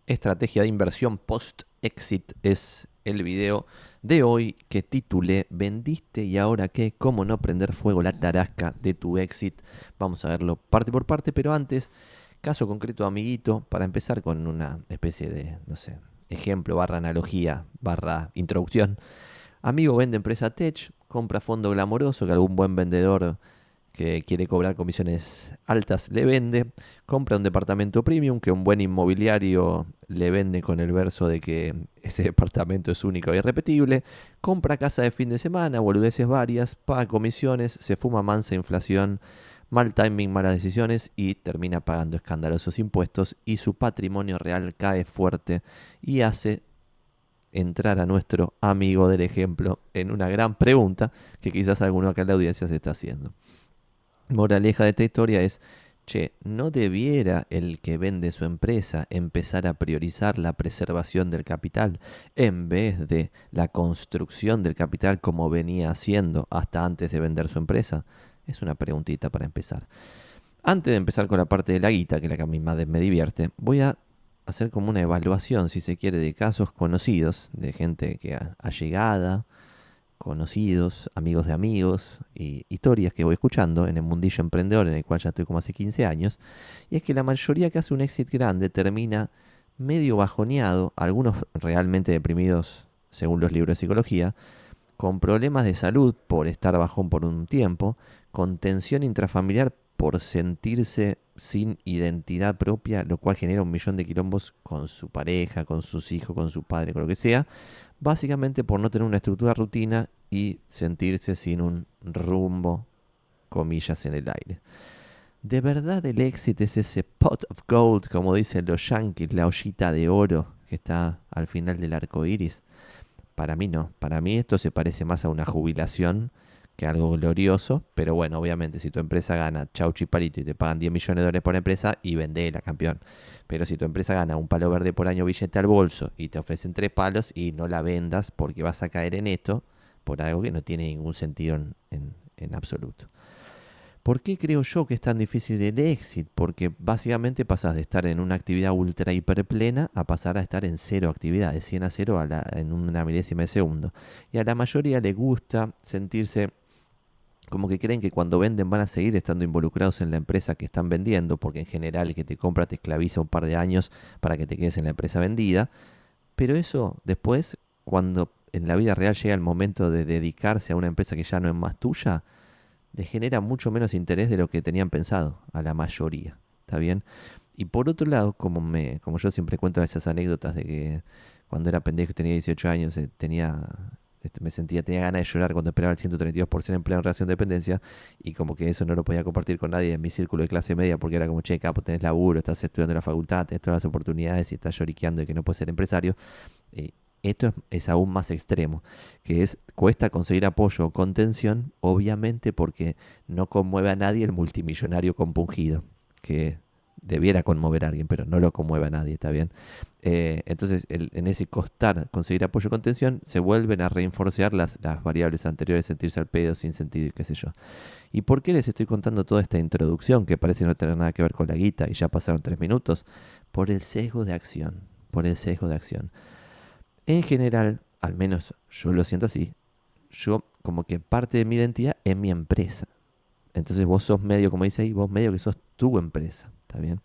Estrategia de inversión post-exit es el video de hoy que titulé ¿Vendiste y ahora qué? ¿Cómo no prender fuego la tarasca de tu exit? Vamos a verlo parte por parte, pero antes, caso concreto, amiguito, para empezar con una especie de, no sé, ejemplo, barra analogía, barra introducción. Amigo vende empresa tech, compra fondo glamoroso que algún buen vendedor que quiere cobrar comisiones altas le vende, compra un departamento premium que un buen inmobiliario le vende con el verso de que ese departamento es único y irrepetible, compra casa de fin de semana, boludeces varias, paga comisiones, se fuma mansa inflación, mal timing, malas decisiones y termina pagando escandalosos impuestos y su patrimonio real cae fuerte y hace entrar a nuestro amigo del ejemplo en una gran pregunta que quizás alguno acá en la audiencia se está haciendo. Moraleja de esta historia es, che, ¿no debiera el que vende su empresa empezar a priorizar la preservación del capital en vez de la construcción del capital como venía haciendo hasta antes de vender su empresa? Es una preguntita para empezar. Antes de empezar con la parte de la guita, que es la que a mí más me divierte, voy a hacer como una evaluación, si se quiere, de casos conocidos, de gente que ha allegada, conocidos, amigos de amigos y historias que voy escuchando en el mundillo emprendedor en el cual ya estoy como hace 15 años. Y es que la mayoría que hace un exit grande termina medio bajoneado, algunos realmente deprimidos según los libros de psicología, con problemas de salud por estar bajón por un tiempo, con tensión intrafamiliar por sentirse sin identidad propia, lo cual genera un millón de quilombos con su pareja, con sus hijos, con su padre, con lo que sea, básicamente por no tener una estructura rutina y sentirse sin un rumbo, comillas, en el aire. ¿De verdad el éxito es ese pot of gold, como dicen los yankees, la ollita de oro que está al final del arco iris? Para mí no. Para mí esto se parece más a una jubilación que a algo glorioso. Pero bueno, obviamente, si tu empresa gana chau chiparito y te pagan 10 millones de dólares por empresa, y vendela, campeón. Pero si tu empresa gana un palo verde por año billete al bolso y te ofrecen 3 palos y no la vendas porque vas a caer en esto por algo que no tiene ningún sentido en absoluto. ¿Por qué creo yo que es tan difícil el éxito? Porque básicamente pasas de estar en una actividad ultra hiper plena a pasar a estar en cero actividad, de 100 a 0 en una milésima de segundo. Y a la mayoría le gusta sentirse como que creen que cuando venden van a seguir estando involucrados en la empresa que están vendiendo, porque en general el que te compra te esclaviza un par de años para que te quedes en la empresa vendida. Pero eso después, cuando en la vida real llega el momento de dedicarse a una empresa que ya no es más tuya, les genera mucho menos interés de lo que tenían pensado, a la mayoría. ¿Está bien? Y por otro lado, como yo siempre cuento esas anécdotas de que cuando era pendejo y tenía 18 años, tenía ganas de llorar cuando esperaba el 132 por ser empleado en relación de dependencia, y como que eso no lo podía compartir con nadie en mi círculo de clase media, porque era como, che, capo, tenés laburo, estás estudiando en la facultad, tenés todas las oportunidades y estás lloriqueando de que no puedes ser empresario. Eh, Esto es aún más extremo, que es, cuesta conseguir apoyo o contención, obviamente porque no conmueve a nadie el multimillonario compungido, que debiera conmover a alguien, pero no lo conmueve a nadie, ¿está bien? Entonces, en ese costar conseguir apoyo o contención, se vuelven a reinforcear las variables anteriores, sentirse al pedo, sin sentido y qué sé yo. ¿Y por qué les estoy contando toda esta introducción, que parece no tener nada que ver con la guita y ya pasaron 3 minutos? Por el sesgo de acción, por el sesgo de acción. En general, al menos yo lo siento así, yo como que parte de mi identidad es mi empresa. Entonces vos sos medio, como dice ahí, vos medio que sos tu empresa, ¿está bien?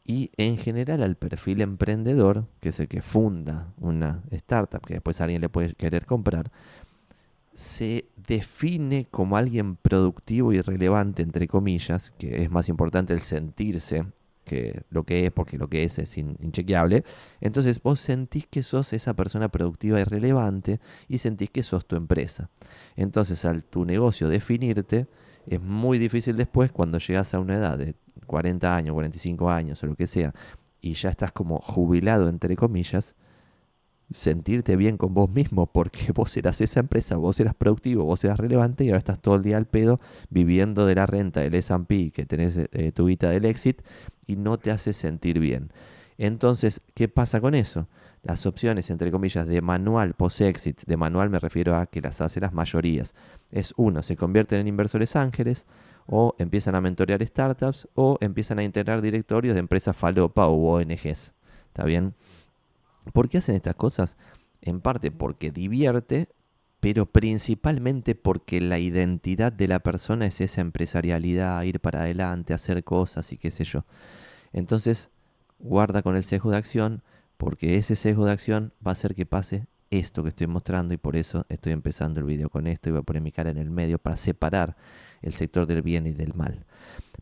Y en general al perfil emprendedor, que es el que funda una startup que después alguien le puede querer comprar, se define como alguien productivo y relevante, entre comillas, que es más importante el sentirse que lo que es, porque lo que es inchequeable. Entonces vos sentís que sos esa persona productiva y relevante y sentís que sos tu empresa. Entonces al tu negocio definirte, es muy difícil después cuando llegas a una edad de 40 años, 45 años o lo que sea, y ya estás como jubilado, entre comillas, sentirte bien con vos mismo, porque vos eras esa empresa, vos eras productivo, vos eras relevante y ahora estás todo el día al pedo viviendo de la renta del S&P que tenés, tu guita del exit, y no te hace sentir bien. Entonces, ¿qué pasa con eso? Las opciones, entre comillas, de manual post-exit, de manual me refiero a que las hace las mayorías, es uno, se convierten en inversores ángeles, o empiezan a mentorear startups, o empiezan a integrar directorios de empresas falopa o ONGs. ¿Está bien? ¿Por qué hacen estas cosas? En parte porque divierte, pero principalmente porque la identidad de la persona es esa empresarialidad, ir para adelante, hacer cosas y qué sé yo. Entonces, guarda con el sesgo de acción, porque ese sesgo de acción va a hacer que pase esto que estoy mostrando y por eso estoy empezando el video con esto y voy a poner mi cara en el medio para separar el sector del bien y del mal.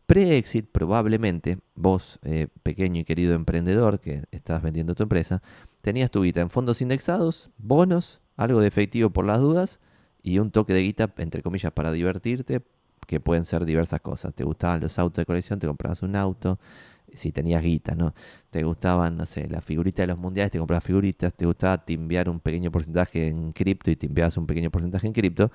Pre-exit, probablemente, vos, pequeño y querido emprendedor que estás vendiendo tu empresa, tenías tu guita en fondos indexados, bonos, algo de efectivo por las dudas y un toque de guita, entre comillas, para divertirte, que pueden ser diversas cosas. Te gustaban los autos de colección, te comprabas un auto, si tenías guita, ¿no? Te gustaban, no sé, las figuritas de los mundiales, te comprabas figuritas, te gustaba timbear un pequeño porcentaje en cripto y timbeabas un pequeño porcentaje en cripto,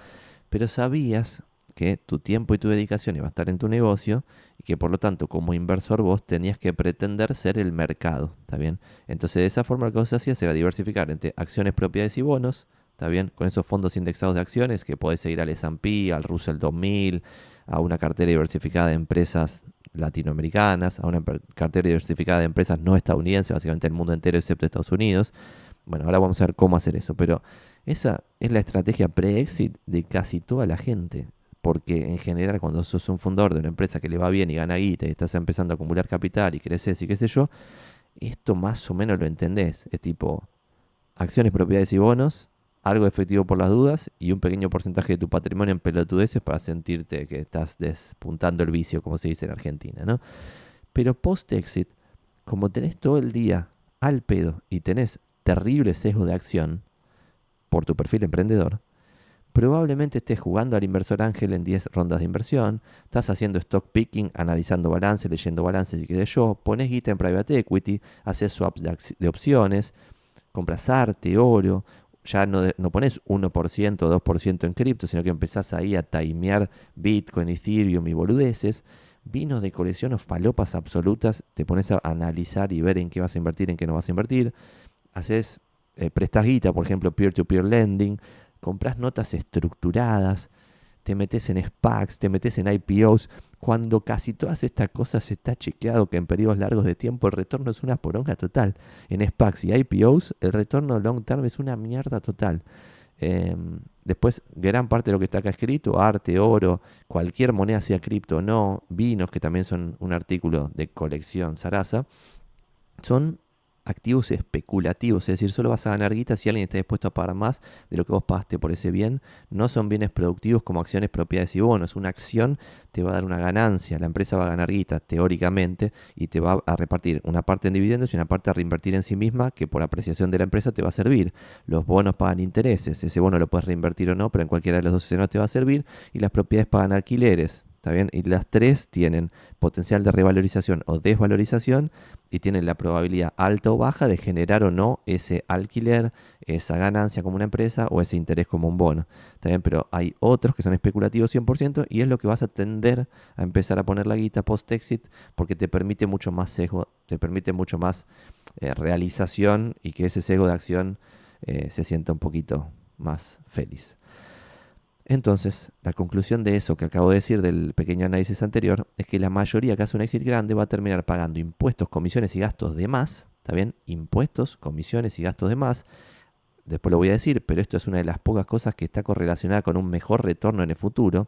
pero sabías que tu tiempo y tu dedicación iba a estar en tu negocio y que por lo tanto como inversor vos tenías que pretender ser el mercado, ¿está bien? Entonces de esa forma lo que vos hacías era diversificar entre acciones, propiedades y bonos, ¿está bien? Con esos fondos indexados de acciones que podés seguir al S&P, al Russell 2000, a una cartera diversificada de empresas latinoamericanas, a una cartera diversificada de empresas no estadounidenses, básicamente el mundo entero excepto Estados Unidos. Bueno, ahora vamos a ver cómo hacer eso, pero esa es la estrategia pre-exit de casi toda la gente. Porque en general cuando sos un fundador de una empresa que le va bien y gana guita y estás empezando a acumular capital y creces y qué sé yo, esto más o menos lo entendés. Es tipo acciones, propiedades y bonos, algo de efectivo por las dudas y un pequeño porcentaje de tu patrimonio en pelotudeces para sentirte que estás despuntando el vicio, como se dice en Argentina, ¿no? Pero post-exit, como tenés todo el día al pedo y tenés terrible sesgo de acción por tu perfil emprendedor, probablemente estés jugando al inversor ángel en 10 rondas de inversión, estás haciendo stock picking, analizando balances, leyendo balances y qué sé yo, pones guita en private equity, haces swaps de opciones, compras arte, oro, ya no pones 1% o 2% en cripto, sino que empezás ahí a timear Bitcoin, Ethereum y boludeces, vinos de colección o falopas absolutas, te pones a analizar y ver en qué vas a invertir, en qué no vas a invertir, haces, prestas guita, por ejemplo, peer-to-peer lending, compras notas estructuradas, te metes en SPACs, te metes en IPOs, cuando casi todas estas cosas está chequeado que en periodos largos de tiempo el retorno es una poronga total. En SPACs y IPOs el retorno long term es una mierda total. Después, gran parte de lo que está acá escrito, arte, oro, cualquier moneda, sea cripto o no, vinos, que también son un artículo de colección Sarasa, son activos especulativos, es decir, solo vas a ganar guita si alguien está dispuesto a pagar más de lo que vos pagaste por ese bien. No son bienes productivos como acciones, propiedades y bonos. Una acción te va a dar una ganancia, la empresa va a ganar guita teóricamente y te va a repartir una parte en dividendos y una parte a reinvertir en sí misma que por apreciación de la empresa te va a servir. Los bonos pagan intereses, ese bono lo puedes reinvertir o no, pero en cualquiera de los dos escenarios te va a servir y las propiedades pagan alquileres. ¿Está bien? Y las tres tienen potencial de revalorización o desvalorización y tienen la probabilidad alta o baja de generar o no ese alquiler, esa ganancia como una empresa o ese interés como un bono. ¿Está bien? Pero hay otros que son especulativos 100% y es lo que vas a tender a empezar a poner la guita post-exit porque te permite mucho más sesgo, te permite mucho más realización y que ese sesgo de acción se sienta un poquito más feliz. Entonces, la conclusión de eso que acabo de decir del pequeño análisis anterior es que la mayoría que hace un exit grande va a terminar pagando impuestos, comisiones y gastos de más, ¿está bien? Impuestos, comisiones y gastos de más. Después lo voy a decir, pero esto es una de las pocas cosas que está correlacionada con un mejor retorno en el futuro.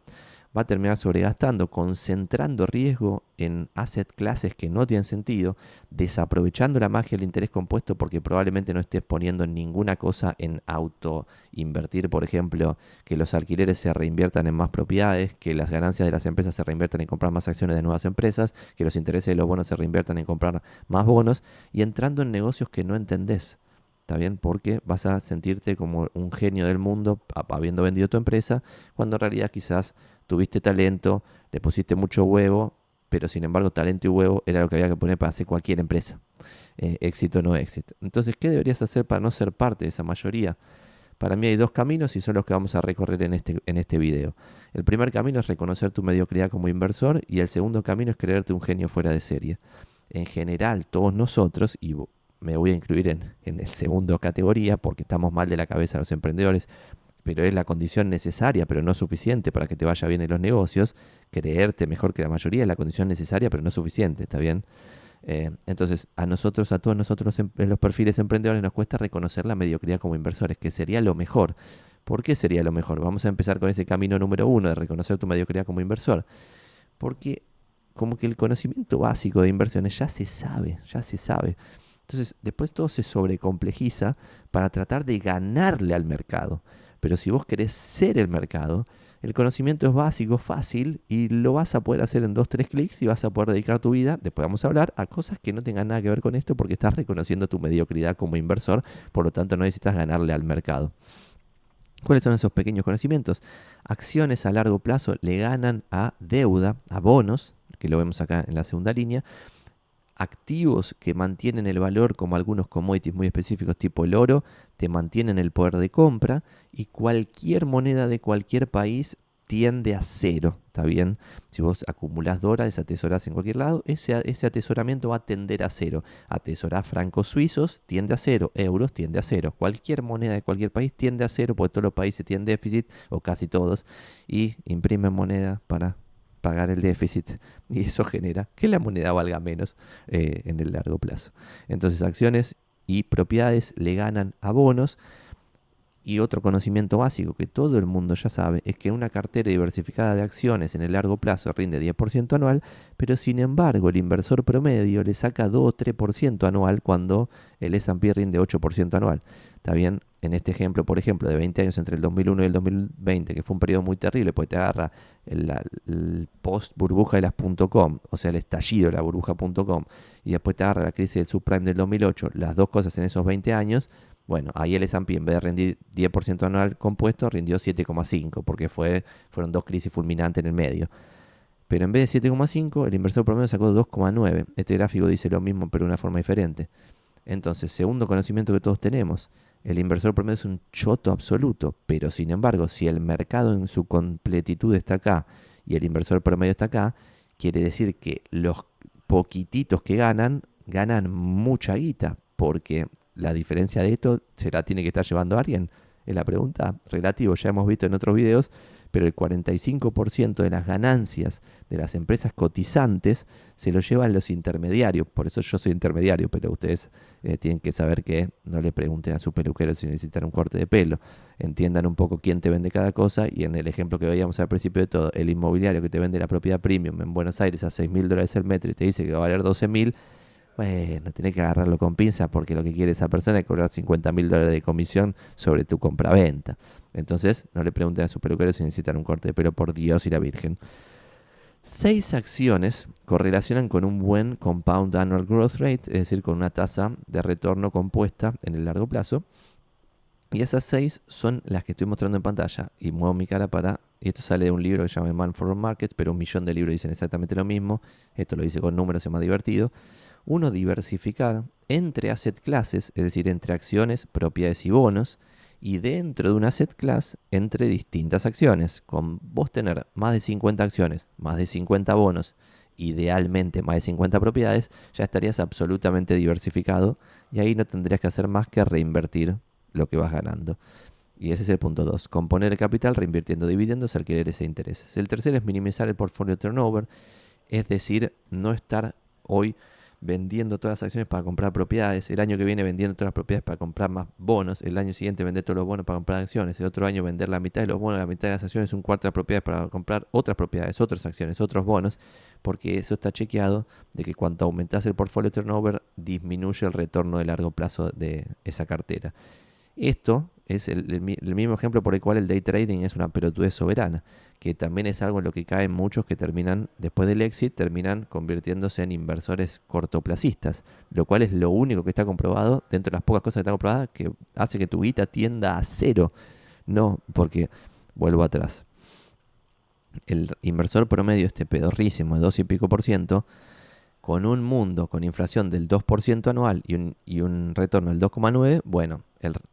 Va a terminar sobregastando, concentrando riesgo en asset clases que no tienen sentido, desaprovechando la magia del interés compuesto porque probablemente no estés poniendo ninguna cosa en auto invertir, por ejemplo, que los alquileres se reinviertan en más propiedades, que las ganancias de las empresas se reinviertan en comprar más acciones de nuevas empresas, que los intereses de los bonos se reinviertan en comprar más bonos y entrando en negocios que no entendés. ¿Está bien? Porque vas a sentirte como un genio del mundo habiendo vendido tu empresa, cuando en realidad quizás tuviste talento, le pusiste mucho huevo, pero sin embargo talento y huevo era lo que había que poner para hacer cualquier empresa. Éxito o no éxito. Entonces, ¿qué deberías hacer para no ser parte de esa mayoría? Para mí hay dos caminos y son los que vamos a recorrer en este video. El primer camino es reconocer tu mediocridad como inversor y el segundo camino es creerte un genio fuera de serie. En general, todos nosotros, y me voy a incluir en el segundo categoría porque estamos mal de la cabeza los emprendedores, pero es la condición necesaria, pero no suficiente para que te vaya bien en los negocios. Creerte mejor que la mayoría es la condición necesaria, pero no suficiente, ¿está bien? Entonces, a todos nosotros en los perfiles emprendedores nos cuesta reconocer la mediocridad como inversores, que sería lo mejor. ¿Por qué sería lo mejor? Vamos a empezar con ese camino número uno de reconocer tu mediocridad como inversor. Porque como que el conocimiento básico de inversiones ya se sabe, ya se sabe. Entonces, después todo se sobrecomplejiza para tratar de ganarle al mercado. Pero si vos querés ser el mercado, el conocimiento es básico, fácil, y lo vas a poder hacer en 2, 3 clics y vas a poder dedicar tu vida, después vamos a hablar, a cosas que no tengan nada que ver con esto porque estás reconociendo tu mediocridad como inversor, por lo tanto no necesitas ganarle al mercado. ¿Cuáles son esos pequeños conocimientos? Acciones a largo plazo le ganan a deuda, a bonos, que lo vemos acá en la segunda línea, activos que mantienen el valor, como algunos commodities muy específicos tipo el oro, te mantienen el poder de compra, y cualquier moneda de cualquier país tiende a cero, ¿está bien? Si vos acumulás dólares, atesorás en cualquier lado, ese atesoramiento va a tender a cero. Atesorás francos suizos, tiende a cero. Euros, tiende a cero. Cualquier moneda de cualquier país tiende a cero, porque todos los países tienen déficit, o casi todos, y imprimen moneda para pagar el déficit, y eso genera que la moneda valga menos en el largo plazo. Entonces, acciones y propiedades le ganan a bonos. Y otro conocimiento básico que todo el mundo ya sabe es que una cartera diversificada de acciones en el largo plazo rinde 10% anual, pero sin embargo el inversor promedio le saca 2 o 3% anual cuando el S&P rinde 8% anual. ¿Está bien? En este ejemplo, por ejemplo, de 20 años entre el 2001 y el 2020, que fue un periodo muy terrible, porque te agarra el post burbuja de las .com, o sea, el estallido de la burbuja.com, y después te agarra la crisis del subprime del 2008, las dos cosas en esos 20 años. Bueno, ahí el S&P en vez de rendir 10% anual compuesto, rindió 7,5, porque fueron dos crisis fulminantes en el medio. Pero en vez de 7,5, el inversor promedio sacó 2,9. Este gráfico dice lo mismo, pero de una forma diferente. Entonces, segundo conocimiento que todos tenemos, el inversor promedio es un choto absoluto, pero sin embargo, si el mercado en su completitud está acá y el inversor promedio está acá, quiere decir que los poquititos que ganan mucha guita, porque la diferencia de esto se la tiene que estar llevando alguien. Es la pregunta relativo, ya hemos visto en otros videos, pero el 45% de las ganancias de las empresas cotizantes se lo llevan los intermediarios. Por eso yo soy intermediario, pero ustedes tienen que saber que no le pregunten a su peluquero si necesitan un corte de pelo. Entiendan un poco quién te vende cada cosa, y en el ejemplo que veíamos al principio de todo, el inmobiliario que te vende la propiedad premium en Buenos Aires a $6.000 el metro y te dice que va a valer 12.000. Bueno, tenés que agarrarlo con pinzas, porque lo que quiere esa persona es cobrar $50.000 de comisión sobre tu compraventa. Entonces, no le pregunten a su peluquero si necesitan un corte de pelo, por Dios y la Virgen. 6 acciones correlacionan con un buen compound annual growth rate, es decir, con una tasa de retorno compuesta en el largo plazo. Y esas 6 son las que estoy mostrando en pantalla. Y muevo mi cara y esto sale de un libro que se llama Man for All Markets, pero 1.000.000 de libros dicen exactamente lo mismo. Esto lo hice con números, es más divertido. Uno, diversificar entre asset classes, es decir, entre acciones, propiedades y bonos, y dentro de un asset class, entre distintas acciones. Con vos tener más de 50 acciones, más de 50 bonos, idealmente más de 50 propiedades, ya estarías absolutamente diversificado, y ahí no tendrías que hacer más que reinvertir lo que vas ganando. Y ese es el punto 2. Componer el capital reinvirtiendo dividendos, alquileres e intereses. El tercero es minimizar el portfolio turnover, es decir, no estar hoy vendiendo todas las acciones para comprar propiedades, el año que viene vendiendo todas las propiedades para comprar más bonos, el año siguiente vender todos los bonos para comprar acciones, el otro año vender la mitad de los bonos, la mitad de las acciones, un cuarto de las propiedades para comprar otras propiedades, otras acciones, otros bonos, porque eso está chequeado de que cuanto aumentas el portfolio turnover, disminuye el retorno de largo plazo de esa cartera. Esto es el mismo ejemplo por el cual el day trading es una pelotudez soberana, que también es algo en lo que caen muchos que terminan, después del exit, terminan convirtiéndose en inversores cortoplacistas, lo cual es lo único que está comprobado, dentro de las pocas cosas que están comprobadas, que hace que tu guita tienda a cero. No, porque, vuelvo atrás, el inversor promedio, este pedorrísimo de 2 y pico por ciento, con un mundo con inflación del 2% anual y un retorno del 2,9%, bueno,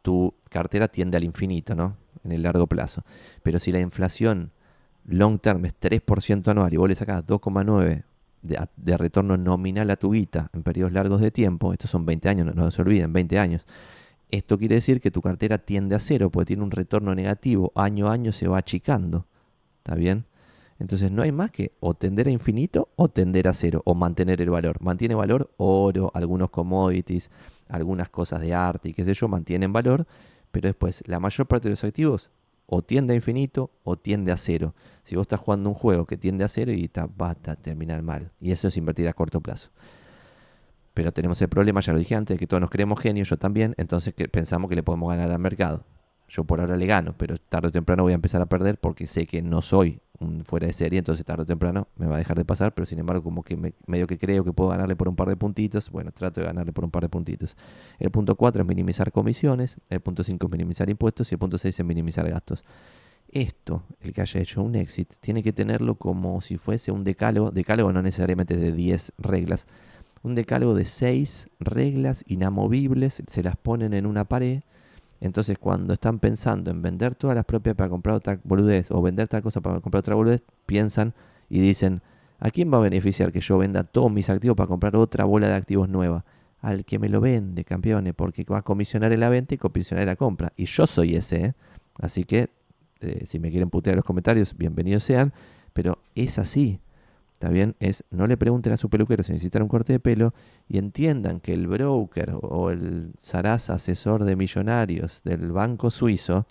tu cartera tiende al infinito, ¿no? En el largo plazo. Pero si la inflación long term es 3% anual y vos le sacás 2,9% de retorno nominal a tu guita en periodos largos de tiempo, estos son 20 años, no se olviden, 20 años. Esto quiere decir que tu cartera tiende a cero, porque tiene un retorno negativo, año a año se va achicando. ¿Está bien? Entonces no hay más que o tender a infinito o tender a cero o mantener el valor. Mantiene valor oro, algunos commodities, algunas cosas de arte y qué sé yo, mantienen valor, pero después la mayor parte de los activos o tiende a infinito o tiende a cero. Si vos estás jugando un juego que tiende a cero y va a terminar mal. Y eso es invertir a corto plazo. Pero tenemos el problema, ya lo dije antes, de que todos nos creemos genios, yo también, entonces que pensamos que le podemos ganar al mercado. Yo por ahora le gano, pero tarde o temprano voy a empezar a perder porque sé que no soy un fuera de serie, entonces tarde o temprano me va a dejar de pasar, pero sin embargo como que medio que creo que puedo ganarle por un par de puntitos, bueno, trato de ganarle por un par de puntitos. El punto 4 es minimizar comisiones, el punto 5 es minimizar impuestos y el punto 6 es minimizar gastos. Esto, el que haya hecho un exit, tiene que tenerlo como si fuese un decálogo no necesariamente de 10 reglas, un decálogo de 6 reglas inamovibles, se las ponen en una pared. Entonces cuando están pensando en vender todas las propiedades para comprar otra boludez o vender tal cosa para comprar otra boludez, piensan y dicen, ¿a quién va a beneficiar que yo venda todos mis activos para comprar otra bola de activos nueva? Al que me lo vende, campeones, porque va a comisionar en la venta y comisionar en la compra. Y yo soy ese, ¿eh? Así que si me quieren putear en los comentarios, bienvenidos sean, pero es así. ¿Está bien? No le pregunten a su peluquero si necesitan un corte de pelo y entiendan que el broker o el Sarasa asesor de millonarios del banco suizo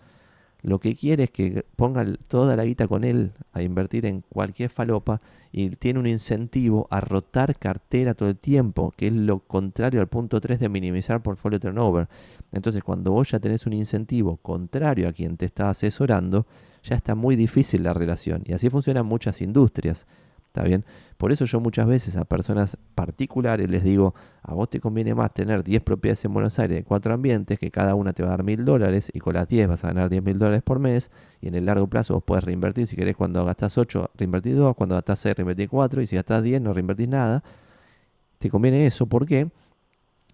lo que quiere es que pongan toda la guita con él a invertir en cualquier falopa y tiene un incentivo a rotar cartera todo el tiempo, que es lo contrario al punto 3 de minimizar portfolio turnover. Entonces, cuando vos ya tenés un incentivo contrario a quien te está asesorando, ya está muy difícil la relación. Y así funcionan muchas industrias. ¿Está bien? Por eso yo muchas veces a personas particulares les digo, a vos te conviene más tener 10 propiedades en Buenos Aires de 4 ambientes, que cada una te va a dar $1.000 y con las 10 vas a ganar $10.000 por mes y en el largo plazo vos podés reinvertir, si querés cuando gastás 8 reinvertís 2, cuando gastás 6 reinvertís 4 y si gastás 10 no reinvertís nada. Te conviene eso, ¿por qué?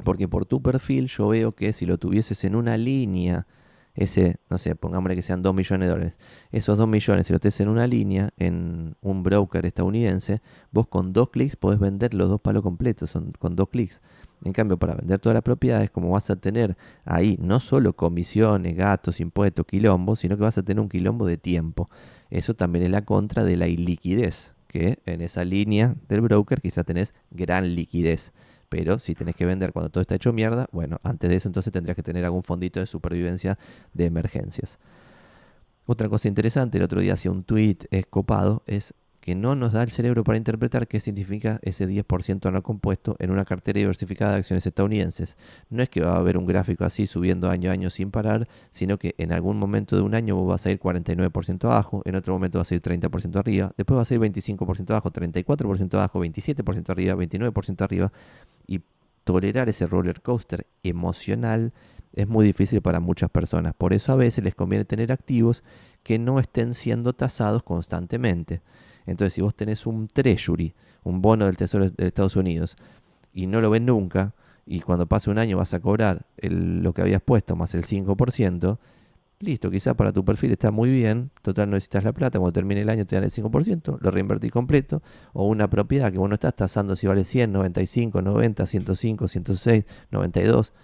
Porque por tu perfil yo veo que si lo tuvieses en una línea, ese, no sé, pongámosle que sean $2 millones, esos 2 millones, si lo estés en una línea, en un broker estadounidense, vos con 2 clics podés vender los dos palos completos, son con 2 clics. En cambio, para vender todas las propiedades, como vas a tener ahí no solo comisiones, gastos, impuestos, quilombo, sino que vas a tener un quilombo de tiempo. Eso también es la contra de la iliquidez, que en esa línea del broker quizá tenés gran liquidez. Pero si tenés que vender cuando todo está hecho mierda, bueno, antes de eso entonces tendrías que tener algún fondito de supervivencia de emergencias. Otra cosa interesante, el otro día hacía un tweet escopado, es que no nos da el cerebro para interpretar qué significa ese 10% anual compuesto en una cartera diversificada de acciones estadounidenses. No es que va a haber un gráfico así subiendo año a año sin parar, sino que en algún momento de un año vos vas a ir 49% abajo, en otro momento vas a ir 30% arriba, después vas a ir 25% abajo, 34% abajo, 27% arriba, 29% arriba, y tolerar ese roller coaster emocional es muy difícil para muchas personas. Por eso a veces les conviene tener activos que no estén siendo tasados constantemente. Entonces, si vos tenés un treasury, un bono del Tesoro de Estados Unidos, y no lo ven nunca, y cuando pase un año vas a cobrar lo que habías puesto más el 5%, listo, quizás para tu perfil está muy bien, total no necesitas la plata, cuando termine el año te dan el 5%, lo reinvertís completo, o una propiedad que vos no estás tasando si vale 100, 95, 90, 105, 106, 92,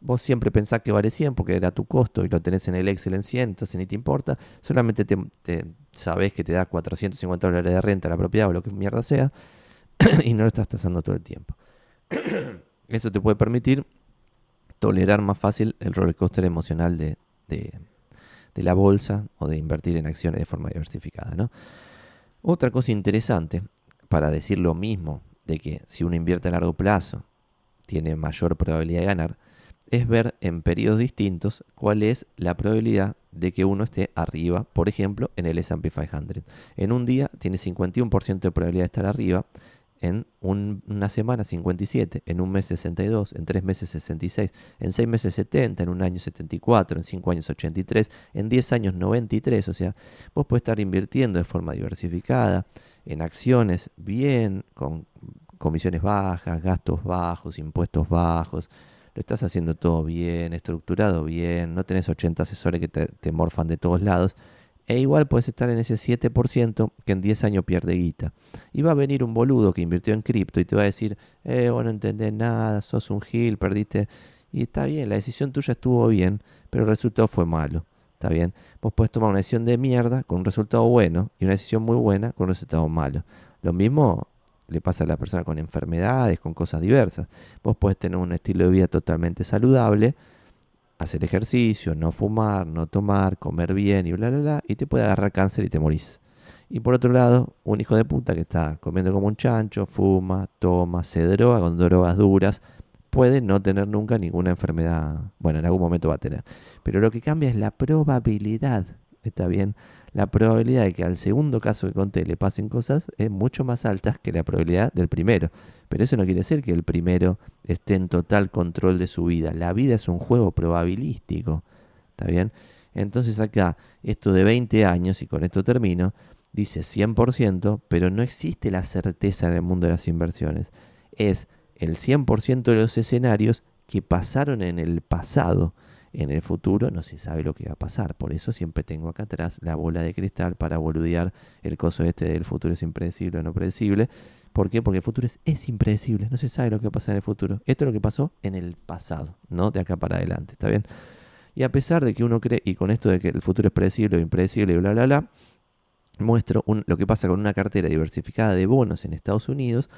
vos siempre pensás que vale 100 porque era tu costo y lo tenés en el Excel en 100, entonces ni te importa, solamente te sabés que te da $450 de renta la propiedad o lo que mierda sea, y no lo estás tasando todo el tiempo. Eso te puede permitir tolerar más fácil el roller coaster emocional de de la bolsa o de invertir en acciones de forma diversificada, ¿no? Otra cosa interesante para decir lo mismo de que si uno invierte a largo plazo tiene mayor probabilidad de ganar, es ver en periodos distintos cuál es la probabilidad de que uno esté arriba, por ejemplo, en el S&P 500. En un día tiene 51% de probabilidad de estar arriba, en una semana 57, en un mes 62, en 3 meses 66, en 6 meses 70, en un año 74, en 5 años 83, en 10 años 93. O sea, vos podés estar invirtiendo de forma diversificada en acciones bien, con comisiones bajas, gastos bajos, impuestos bajos. Lo estás haciendo todo bien, estructurado bien, no tenés 80 asesores que te morfan de todos lados. E igual puedes estar en ese 7% que en 10 años pierde guita. Y va a venir un boludo que invirtió en cripto y te va a decir, vos no entendés nada, sos un gil, perdiste. Y está bien, la decisión tuya estuvo bien, pero el resultado fue malo. ¿Está bien? Vos podés tomar una decisión de mierda con un resultado bueno y una decisión muy buena con un resultado malo. Lo mismo le pasa a la persona con enfermedades, con cosas diversas. Vos podés tener un estilo de vida totalmente saludable, hacer ejercicio, no fumar, no tomar, comer bien y bla, bla, bla, y te puede agarrar cáncer y te morís. Y por otro lado, un hijo de puta que está comiendo como un chancho, fuma, toma, se droga con drogas duras, puede no tener nunca ninguna enfermedad. Bueno, en algún momento va a tener. Pero lo que cambia es la probabilidad, ¿está bien? La probabilidad de que al segundo caso que conté le pasen cosas es mucho más alta que la probabilidad del primero. Pero eso no quiere decir que el primero esté en total control de su vida. La vida es un juego probabilístico, ¿está bien? Entonces acá, esto de 20 años, y con esto termino, dice 100%, pero no existe la certeza en el mundo de las inversiones. Es el 100% de los escenarios que pasaron en el pasado. En el futuro no se sabe lo que va a pasar. Por eso siempre tengo acá atrás la bola de cristal para boludear el coso este del futuro es impredecible o no predecible. ¿Por qué? Porque el futuro es impredecible. No se sabe lo que va a pasar en el futuro. Esto es lo que pasó en el pasado, no de acá para adelante. ¿Está bien? Y a pesar de que uno cree, y con esto de que el futuro es predecible o impredecible y bla, bla, bla, muestro lo que pasa con una cartera diversificada de bonos en Estados Unidos.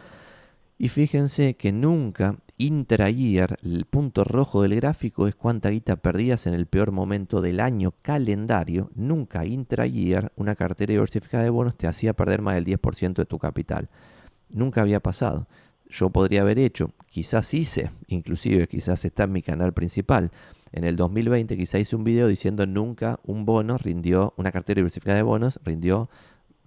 Y fíjense que nunca intra-year, el punto rojo del gráfico es cuánta guita perdías en el peor momento del año calendario. Nunca intra-year una cartera diversificada de bonos te hacía perder más del 10% de tu capital. Nunca había pasado. Yo podría haber hecho, quizás hice, inclusive quizás está en mi canal principal. En el 2020 quizás hice un video diciendo nunca un bono rindió, una cartera diversificada de bonos rindió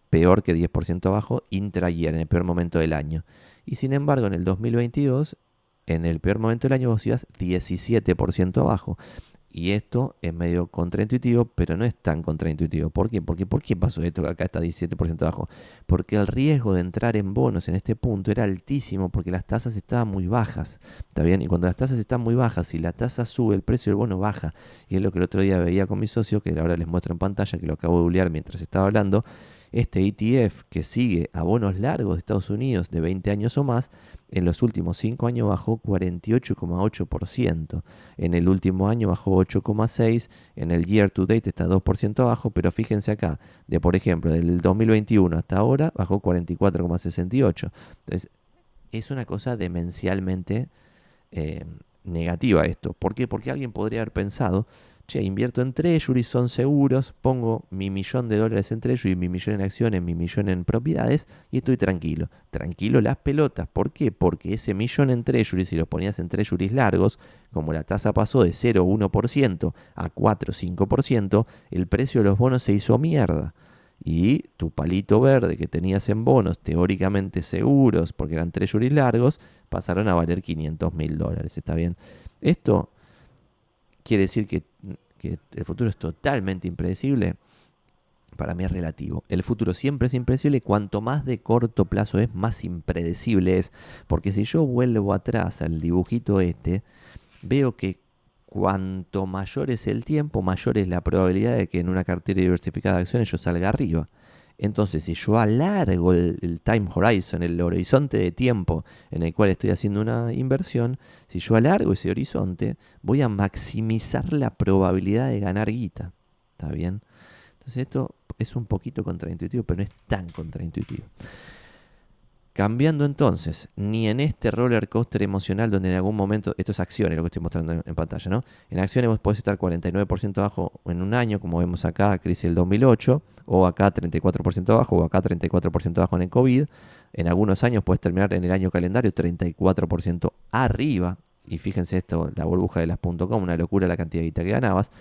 peor que 10% abajo intra-year, en el peor momento del año. Y sin embargo, en el 2022, en el peor momento del año, vos ibas 17% abajo. Y esto es medio contraintuitivo, pero no es tan contraintuitivo. ¿Por qué? Porque ¿por qué pasó esto que acá está 17% abajo? Porque el riesgo de entrar en bonos en este punto era altísimo porque las tasas estaban muy bajas. ¿Está bien? Y cuando las tasas están muy bajas y la tasa sube, el precio del bono baja. Y es lo que el otro día veía con mi socio, que ahora les muestro en pantalla, que lo acabo de googlear mientras estaba hablando. Este ETF que sigue a bonos largos de Estados Unidos de 20 años o más, en los últimos 5 años bajó 48,8%. En el último año bajó 8,6%. En el year to date está 2% abajo. Pero fíjense acá, de por ejemplo, del 2021 hasta ahora bajó 44,68%. Entonces, es una cosa demencialmente eh, negativa esto. ¿Por qué? Porque alguien podría haber pensado, che, invierto en treasuries, son seguros, pongo mi $1.000.000 en treasury, mi millón en acciones, mi millón en propiedades y estoy tranquilo. Tranquilo las pelotas. ¿Por qué? Porque ese millón en treasuries, si lo ponías en treasuries largos, como la tasa pasó de 0,1% a 4,5%, el precio de los bonos se hizo mierda. Y tu palito verde que tenías en bonos teóricamente seguros, porque eran treasuries largos, pasaron a valer $500.000. ¿Está bien? Esto quiere decir que el futuro es totalmente impredecible. Para mí es relativo. El futuro siempre es impredecible. Cuanto más de corto plazo es, más impredecible es. Porque si yo vuelvo atrás al dibujito este, veo que cuanto mayor es el tiempo, mayor es la probabilidad de que en una cartera diversificada de acciones yo salga arriba. Entonces, si yo alargo el time horizon, el horizonte de tiempo en el cual estoy haciendo una inversión, si yo alargo ese horizonte, voy a maximizar la probabilidad de ganar guita. ¿Está bien? Entonces, esto es un poquito contraintuitivo, pero no es tan contraintuitivo. Cambiando entonces, ni en este roller coaster emocional donde en algún momento, esto es acciones lo que estoy mostrando en pantalla, ¿no? En acciones vos podés estar 49% abajo en un año, como vemos acá, crisis del 2008, o acá 34% abajo, o acá 34% abajo en el COVID. En algunos años podés terminar en el año calendario 34% arriba. Y fíjense esto, la burbuja de las .com, una locura la cantidad de guita que ganabas.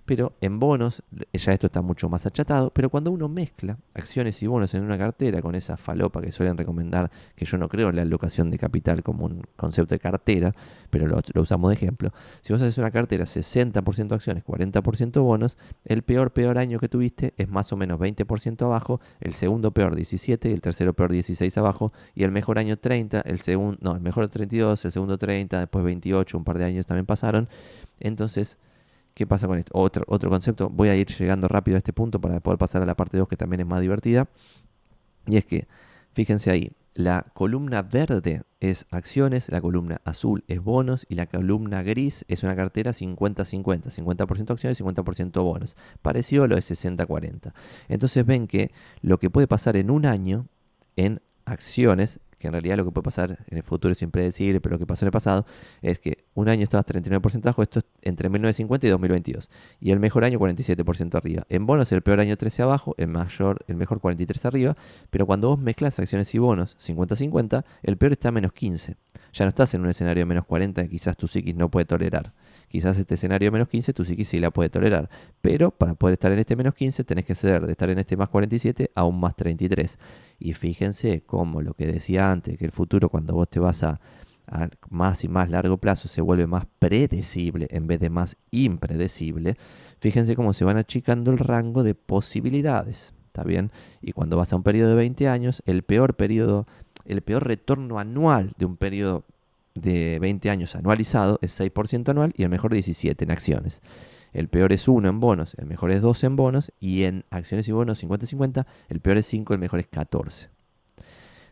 Pero en bonos, ya esto está mucho más achatado, pero cuando uno mezcla acciones y bonos en una cartera con esa falopa que suelen recomendar, que yo no creo en la alocación de capital como un concepto de cartera, pero lo usamos de ejemplo. Si vos haces una cartera 60% acciones, 40% bonos, el peor año que tuviste es más o menos 20% abajo, el segundo peor 17 y el tercero peor 16 abajo, y el mejor año 30, el mejor 32, el segundo 30, después 28, un par de años también pasaron. Entonces, ¿qué pasa con esto? Otro concepto, voy a ir llegando rápido a este punto para poder pasar a la parte 2 que también es más divertida. Y es que, fíjense ahí, La columna verde es acciones, la columna azul es bonos y la columna gris es una cartera 50-50, 50% acciones, 50% bonos. Parecido a lo de 60-40. Entonces ven que lo que puede pasar en un año en acciones, que en realidad lo que puede pasar en el futuro es impredecible, pero lo que pasó en el pasado es que un año estabas 39% abajo, esto es entre 1950 y 2022, y el mejor año 47% arriba. En bonos el peor año 13 abajo, el mejor 43 arriba, pero cuando vos mezclas acciones y bonos 50-50, el peor está a menos 15. Ya no estás en un escenario de menos 40 que quizás tu psiquis no puede tolerar. Quizás este escenario de menos 15 tu psiquis sí la puede tolerar, pero para poder estar en este menos 15 tenés que ceder de estar en este más 47 a un más 33. Y fíjense cómo lo que decía antes, que el futuro cuando vos te vas a más y más largo plazo se vuelve más predecible en vez de más impredecible. Fíjense cómo se van achicando el rango de posibilidades. ¿Está bien? Y cuando vas a un periodo de 20 años, el peor retorno anual de un periodo de 20 años anualizado es 6% anual y el mejor 17% en acciones. El peor es 1 en bonos, el mejor es 2 en bonos y en acciones y bonos 50-50, el peor es 5, el mejor es 14.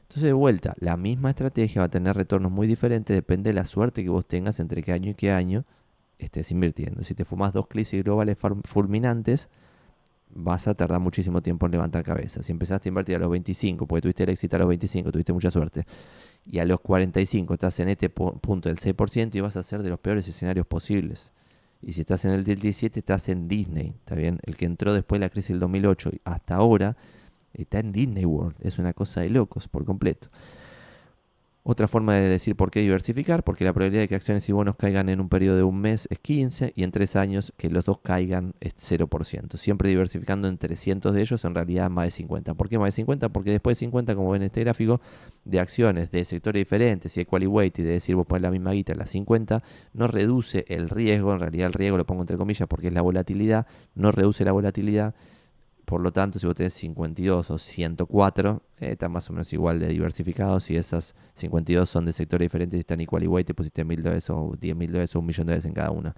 Entonces de vuelta, la misma estrategia va a tener retornos muy diferentes, depende de la suerte que vos tengas entre qué año y qué año estés invirtiendo. Si te fumas 2 crisis globales fulminantes, vas a tardar muchísimo tiempo en levantar cabeza. Si empezaste a invertir a los 25, porque tuviste el éxito a los 25, tuviste mucha suerte, y a los 45 estás en este punto del 6% y vas a ser de los peores escenarios posibles. Y si estás en el del 17, estás en Disney, ¿está bien? El que entró después de la crisis del 2008 y hasta ahora está en Disney World. Es una cosa de locos por completo. Otra forma de decir por qué diversificar, porque la probabilidad de que acciones y bonos caigan en un periodo de un mes es 15 y en 3 años que los dos caigan es 0%. Siempre diversificando en 300 de ellos, en realidad más de 50. ¿Por qué más de 50? Porque después de 50, como ven en este gráfico, de acciones de sectores diferentes y equal weight y de decir vos pones la misma guita en las 50, no reduce el riesgo, en realidad el riesgo lo pongo entre comillas porque es la volatilidad, no reduce la volatilidad. Por lo tanto, si vos tenés 52 o 104, están más o menos igual de diversificados. Si esas 52 son de sectores diferentes y están equal y weight, te pusiste $1.000 o $10.000 o $1.000.000 en cada una.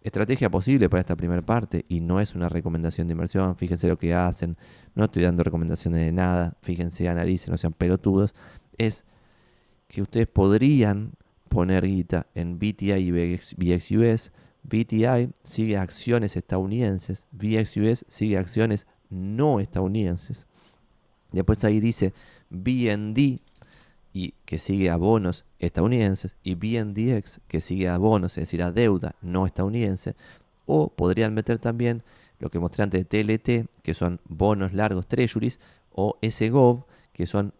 Estrategia posible para esta primera parte y no es una recomendación de inversión. Fíjense lo que hacen. No estoy dando recomendaciones de nada. Fíjense, analicen, no sean pelotudos. Es que ustedes podrían poner guita en BTI y VXUS. BTI sigue acciones estadounidenses. VXUS sigue acciones no estadounidenses. Después ahí dice BND y que sigue a bonos estadounidenses y BNDX que sigue a bonos, es decir, a deuda no estadounidense. O podrían meter también lo que mostré antes de TLT, que son bonos largos treasuries, o SGOV, que son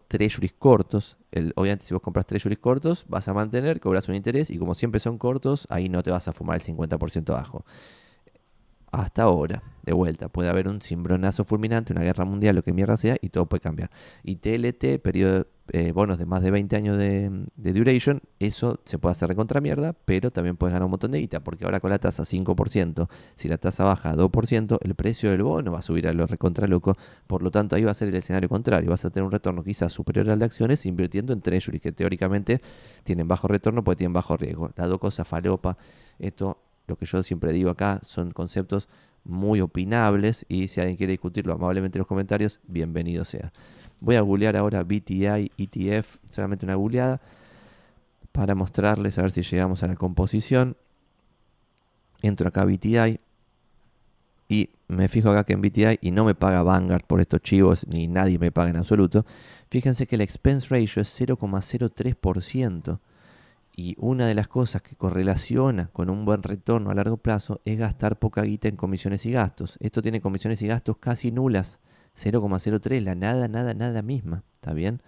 treasuries cortos. Obviamente si vos compras treasuries cortos vas a mantener, cobras un interés y como siempre son cortos, ahí no te vas a fumar el 50% abajo. Hasta ahora, de vuelta, puede haber un cimbronazo fulminante, una guerra mundial, lo que mierda sea, y todo puede cambiar. Y TLT, periodo bonos de más de 20 años de duration, eso se puede hacer recontra mierda, pero también puedes ganar un montón de guita, porque ahora con la tasa 5%, si la tasa baja a 2%, el precio del bono va a subir a lo recontra loco, por lo tanto ahí va a ser el escenario contrario, vas a tener un retorno quizás superior al de acciones invirtiendo en treasury, que teóricamente tienen bajo retorno porque tienen bajo riesgo. Las dos cosas falopa, esto... Lo que yo siempre digo acá son conceptos muy opinables y si alguien quiere discutirlo amablemente en los comentarios, bienvenido sea. Voy a googlear ahora BTI ETF, solamente una googleada, para mostrarles a ver si llegamos a la composición. Entro acá a BTI y me fijo acá que en BTI, y no me paga Vanguard por estos chivos, ni nadie me paga en absoluto, fíjense que el expense ratio es 0,03%. Y una de las cosas que correlaciona con un buen retorno a largo plazo es gastar poca guita en comisiones y gastos. Esto tiene comisiones y gastos casi nulas, 0,03, la nada misma, ¿está bien?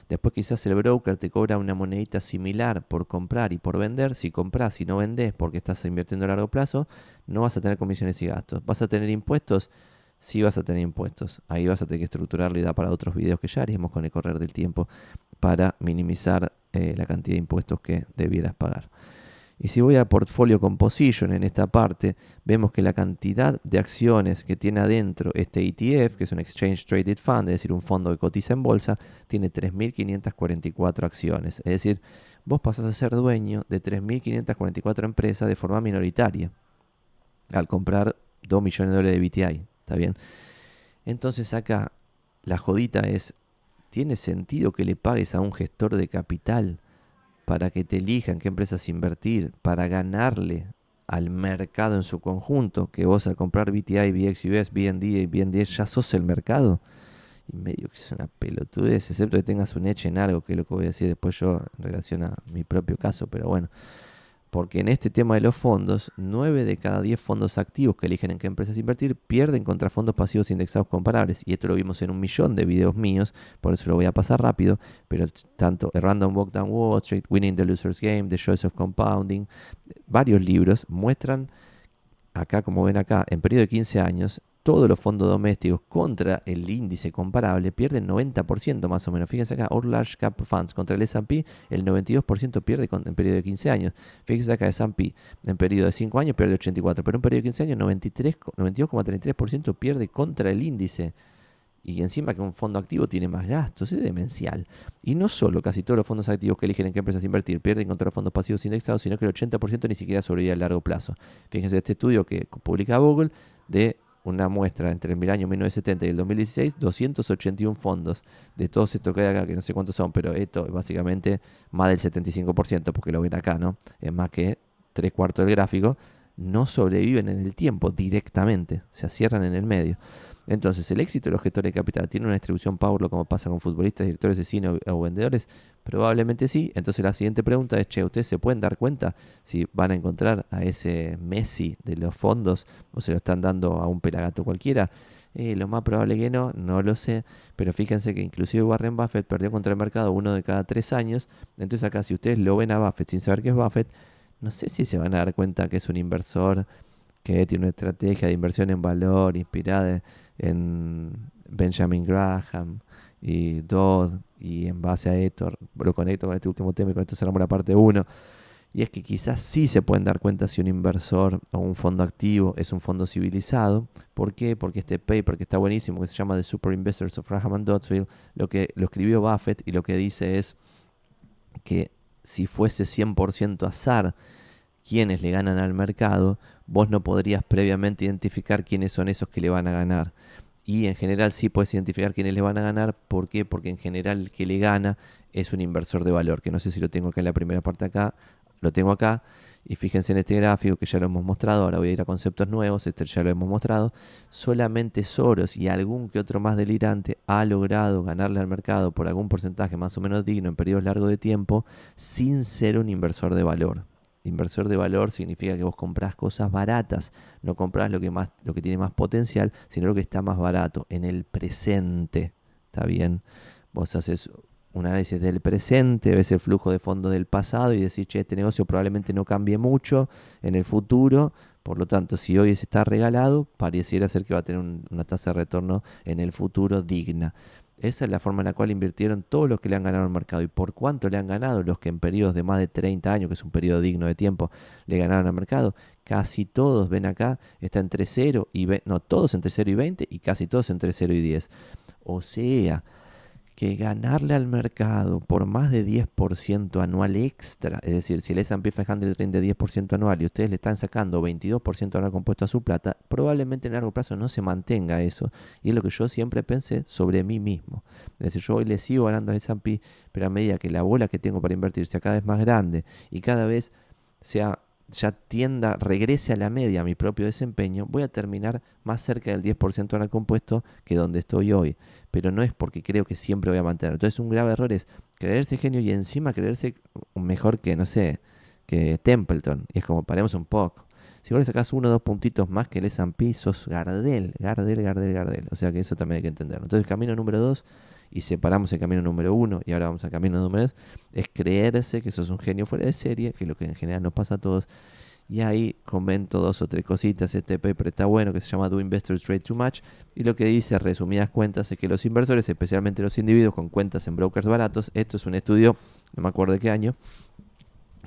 Después quizás el broker te cobra una monedita similar por comprar y por vender. Si compras y no vendés porque estás invirtiendo a largo plazo, no vas a tener comisiones y gastos. ¿Vas a tener impuestos? Sí vas a tener impuestos. Ahí vas a tener que estructurarlo y da para otros videos que ya haremos con el correr del tiempo para minimizar la cantidad de impuestos que debieras pagar. Y si voy a Portfolio Composition en esta parte, vemos que la cantidad de acciones que tiene adentro este ETF, que es un Exchange Traded Fund, es decir, un fondo que cotiza en bolsa, tiene 3.544 acciones. Es decir, vos pasás a ser dueño de 3.544 empresas de forma minoritaria al comprar $2 millones de BTI. ¿Está bien? Entonces acá la jodita es... ¿tiene sentido que le pagues a un gestor de capital para que te elija en qué empresas invertir, para ganarle al mercado en su conjunto, que vos al comprar BTI, BXUS, BND y BNDES ya sos el mercado? Y medio que es una pelotudez, excepto que tengas un edge en algo, que es lo que voy a decir después yo en relación a mi propio caso, pero bueno. Porque en este tema de los fondos, 9 de cada 10 fondos activos que eligen en qué empresas invertir pierden contra fondos pasivos indexados comparables. Y esto lo vimos en 1.000.000 de videos míos, por eso lo voy a pasar rápido. Pero tanto A Random Walk Down Wall Street, Winning the Loser's Game, The Choice of Compounding, varios libros muestran acá, como ven acá, en periodo de 15 años, todos los fondos domésticos contra el índice comparable pierden 90% más o menos. Fíjense acá, All Large Cap Funds contra el S&P, el 92% pierde en periodo de 15 años. Fíjense acá, S&P en periodo de 5 años pierde 84%, pero en periodo de 15 años 92,33% pierde contra el índice. Y encima que un fondo activo tiene más gastos, es demencial. Y no solo casi todos los fondos activos que eligen en qué empresas invertir pierden contra los fondos pasivos indexados, sino que el 80% ni siquiera sobrevive a largo plazo. Fíjense este estudio que publica Google de una muestra entre el año 1970 y el 2016, 281 fondos de todos estos que hay acá, que no sé cuántos son, pero esto es básicamente más del 75%, porque lo ven acá, ¿no? Es más que 3/4 del gráfico, no sobreviven en el tiempo directamente, se cierran en el medio. Entonces, ¿el éxito de los gestores de capital tiene una distribución power como pasa con futbolistas, directores de cine o vendedores? Probablemente sí. Entonces la siguiente pregunta es, ¿ustedes se pueden dar cuenta si van a encontrar a ese Messi de los fondos o se lo están dando a un pelagato cualquiera? Lo más probable que no lo sé, pero fíjense que inclusive Warren Buffett perdió contra el mercado 1 de cada 3 años. Entonces acá, si ustedes lo ven a Buffett sin saber qué es Buffett, no sé si se van a dar cuenta que es un inversor que tiene una estrategia de inversión en valor inspirada en Benjamin Graham y Dodd, y en base a esto lo conecto con este último tema y con esto cerramos la parte 1. Y es que quizás sí se pueden dar cuenta si un inversor o un fondo activo es un fondo civilizado. ¿Por qué? Porque este paper, que está buenísimo, que se llama The Super Investors of Graham and Dodsville, lo escribió Buffett, y lo que dice es que si fuese 100% azar quienes le ganan al mercado, vos no podrías previamente identificar quiénes son esos que le van a ganar. Y en general sí puedes identificar quiénes le van a ganar. ¿Por qué? Porque en general el que le gana es un inversor de valor, que no sé si lo tengo acá en la primera parte acá, lo tengo acá. Y fíjense en este gráfico que ya lo hemos mostrado, ahora voy a ir a conceptos nuevos, este ya lo hemos mostrado. Solamente Soros y algún que otro más delirante ha logrado ganarle al mercado por algún porcentaje más o menos digno en periodos largos de tiempo sin ser un inversor de valor. Inversor de valor significa que vos comprás cosas baratas, no comprás lo que tiene más potencial, sino lo que está más barato, en el presente. ¿Está bien? Vos haces un análisis del presente, ves el flujo de fondos del pasado y decís, este negocio probablemente no cambie mucho en el futuro, por lo tanto, si hoy está regalado, pareciera ser que va a tener una tasa de retorno en el futuro digna. Esa es la forma en la cual invirtieron todos los que le han ganado al mercado. ¿Y por cuánto le han ganado los que en periodos de más de 30 años, que es un periodo digno de tiempo, le ganaron al mercado? Casi todos, ven acá, está entre 0 y 20, no, todos entre 0 y 20 y casi todos entre 0 y 10. O sea, que ganarle al mercado por más de 10% anual extra, es decir, si el S&P 500 rinde 10% anual y ustedes le están sacando 22% anual compuesto a su plata, probablemente en largo plazo no se mantenga eso. Y es lo que yo siempre pensé sobre mí mismo. Es decir, yo hoy le sigo ganando al S&P, pero a medida que la bola que tengo para invertir sea cada vez más grande y cada vez regrese a la media a mi propio desempeño, voy a terminar más cerca del 10% anual compuesto que donde estoy hoy. Pero no es porque creo que siempre voy a mantener. Entonces un grave error es creerse genio y encima creerse mejor que, no sé, que Templeton. Y es como, paremos un poco. Si vos le sacás 1 o 2 puntitos más que el S&P, sos Gardel. O sea que eso también hay que entenderlo. Entonces, camino número 2, y separamos el camino número 1, y ahora vamos al camino número 2, es creerse que sos un genio fuera de serie, que es lo que en general nos pasa a todos. Y ahí comento 2 o 3 cositas. Este paper está bueno, que se llama Do Investors Trade Too Much? Y lo que dice, resumidas cuentas, es que los inversores, especialmente los individuos con cuentas en brokers baratos, esto es un estudio, no me acuerdo de qué año,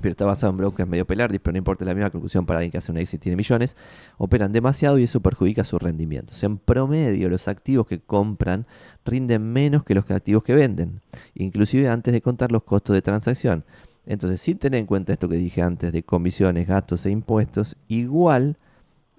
pero está basado en brokers medio pelardis, pero no importa, la misma conclusión para alguien que hace un exit y tiene millones, operan demasiado y eso perjudica sus rendimientos. En promedio, los activos que compran rinden menos que los activos que venden, inclusive antes de contar los costos de transacción. Entonces, sin tener en cuenta esto que dije antes de comisiones, gastos e impuestos, igual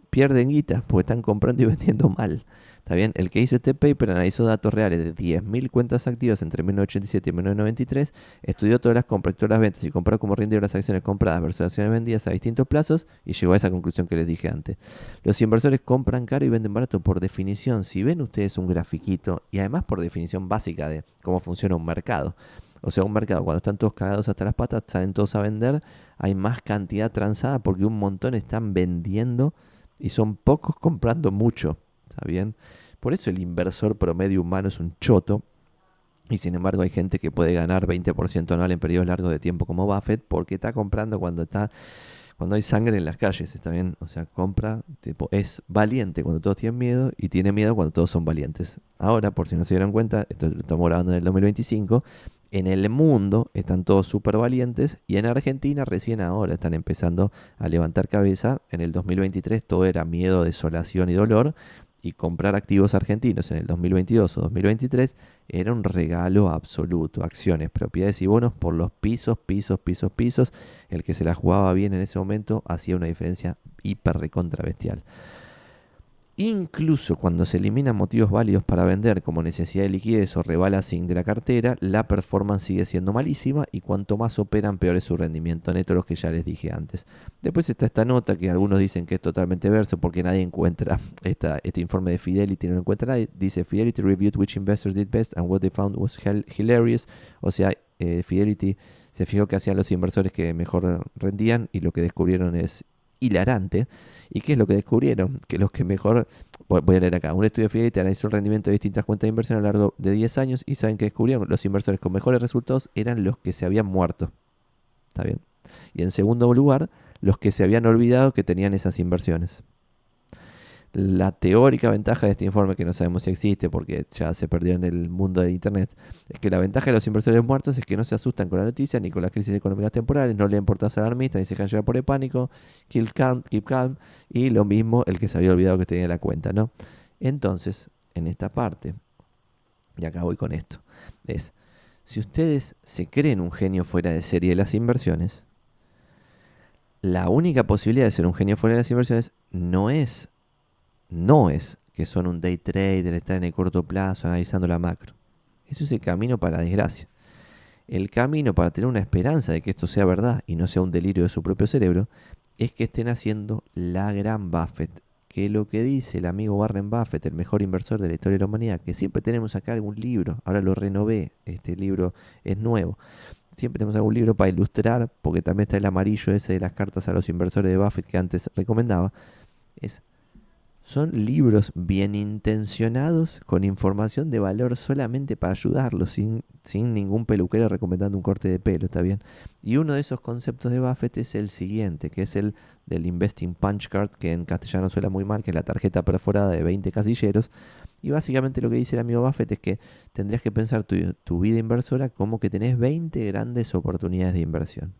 pierden guita porque están comprando y vendiendo mal. ¿Está bien? El que hizo este paper analizó datos reales de 10.000 cuentas activas entre 1987 y 1993, estudió todas las compras y todas las ventas y comparó cómo rindieron las acciones compradas versus las acciones vendidas a distintos plazos y llegó a esa conclusión que les dije antes. Los inversores compran caro y venden barato por definición. Si ven ustedes un grafiquito y además por definición básica de cómo funciona un mercado. O sea, un mercado cuando están todos cagados hasta las patas, salen todos a vender, hay más cantidad transada porque un montón están vendiendo y son pocos comprando mucho. ¿Está bien? Por eso el inversor promedio humano es un choto. Y sin embargo hay gente que puede ganar 20% anual en periodos largos de tiempo como Buffett porque está comprando cuando hay sangre en las calles, ¿está bien? O sea, compra, tipo, es valiente cuando todos tienen miedo y tiene miedo cuando todos son valientes. Ahora, por si no se dieron cuenta, esto lo estamos grabando en el 2025, en el mundo están todos súper valientes y en Argentina recién ahora están empezando a levantar cabeza. En el 2023 todo era miedo, desolación y dolor. Y comprar activos argentinos en el 2022 o 2023 era un regalo absoluto. Acciones, propiedades y bonos por los pisos, pisos, pisos, pisos. El que se la jugaba bien en ese momento hacía una diferencia hiper recontra bestial. Incluso cuando se eliminan motivos válidos para vender como necesidad de liquidez o rebalancing de la cartera, la performance sigue siendo malísima y cuanto más operan, peor es su rendimiento neto, los que ya les dije antes. Después está esta nota que algunos dicen que es totalmente verso porque nadie encuentra este informe de Fidelity, no lo encuentra nadie. Dice Fidelity reviewed which investors did best and what they found was hilarious. O sea, Fidelity se fijó que hacían los inversores que mejor rendían y lo que descubrieron es hilarante. ¿Y qué es lo que descubrieron? Que los que mejor... Voy a leer acá. Un estudio de Fidelity analizó el rendimiento de distintas cuentas de inversión a lo largo de 10 años y saben que descubrieron los inversores con mejores resultados eran los que se habían muerto. ¿Está bien? Y en segundo lugar, los que se habían olvidado que tenían esas inversiones. La teórica ventaja de este informe, que no sabemos si existe porque ya se perdió en el mundo de internet, es que la ventaja de los inversores muertos es que no se asustan con la noticia ni con las crisis económicas temporales, no le importa ser alarmistas ni se dejan llevar por el pánico, keep calm, y lo mismo el que se había olvidado que tenía la cuenta, ¿no? Entonces, en esta parte, y acá voy con esto, es, si ustedes se creen un genio fuera de serie de las inversiones, la única posibilidad de ser un genio fuera de las inversiones no es que son un day trader, están en el corto plazo analizando la macro. Eso es el camino para la desgracia. El camino para tener una esperanza de que esto sea verdad y no sea un delirio de su propio cerebro es que estén haciendo la gran Buffett. Que lo que dice el amigo Warren Buffett, el mejor inversor de la historia de la humanidad, que siempre tenemos acá algún libro, ahora lo renové, este libro es nuevo. Siempre tenemos algún libro para ilustrar, porque también está el amarillo ese de las cartas a los inversores de Buffett que antes recomendaba. Son libros bien intencionados con información de valor solamente para ayudarlos, sin ningún peluquero recomendando un corte de pelo, ¿está bien? Y uno de esos conceptos de Buffett es el siguiente, que es el del Investing Punch Card, que en castellano suena muy mal, que es la tarjeta perforada de 20 casilleros. Y básicamente lo que dice el amigo Buffett es que tendrías que pensar tu vida inversora como que tenés 20 grandes oportunidades de inversión.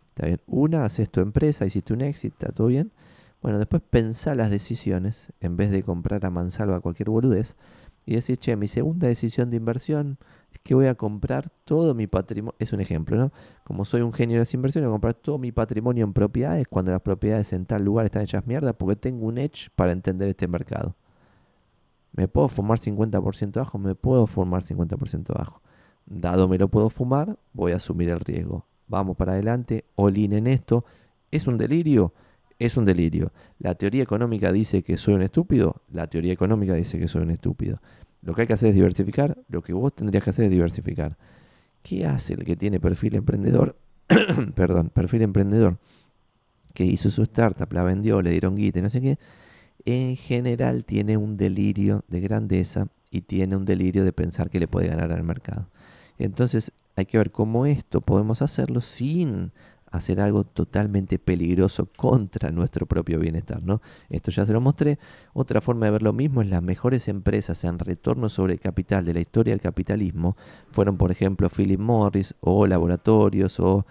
¿Está bien? Una, haces tu empresa, hiciste un éxito, está todo bien. Bueno, después pensá las decisiones, en vez de comprar a mansalva cualquier boludez, y decir, che, mi segunda decisión de inversión es que voy a comprar todo mi patrimonio. Es un ejemplo, ¿no? Como soy un genio de las inversiones, voy a comprar todo mi patrimonio en propiedades cuando las propiedades en tal lugar están hechas mierda porque tengo un edge para entender este mercado. ¿Me puedo fumar 50% abajo? Me puedo fumar 50% abajo. Dado me lo puedo fumar, voy a asumir el riesgo. Vamos para adelante, all in en esto. ¿Es un delirio? Es un delirio. La teoría económica dice que soy un estúpido. La teoría económica dice que soy un estúpido. Lo que hay que hacer es diversificar. Lo que vos tendrías que hacer es diversificar. ¿Qué hace el que tiene perfil emprendedor? Perdón, perfil emprendedor. Que hizo su startup, la vendió, le dieron guita y no sé qué. En general tiene un delirio de grandeza y tiene un delirio de pensar que le puede ganar al mercado. Entonces hay que ver cómo esto podemos hacerlo sin hacer algo totalmente peligroso contra nuestro propio bienestar, ¿no? Esto ya se lo mostré. Otra forma de ver lo mismo es las mejores empresas en retorno sobre el capital de la historia del capitalismo fueron, por ejemplo, Philip Morris o laboratorios o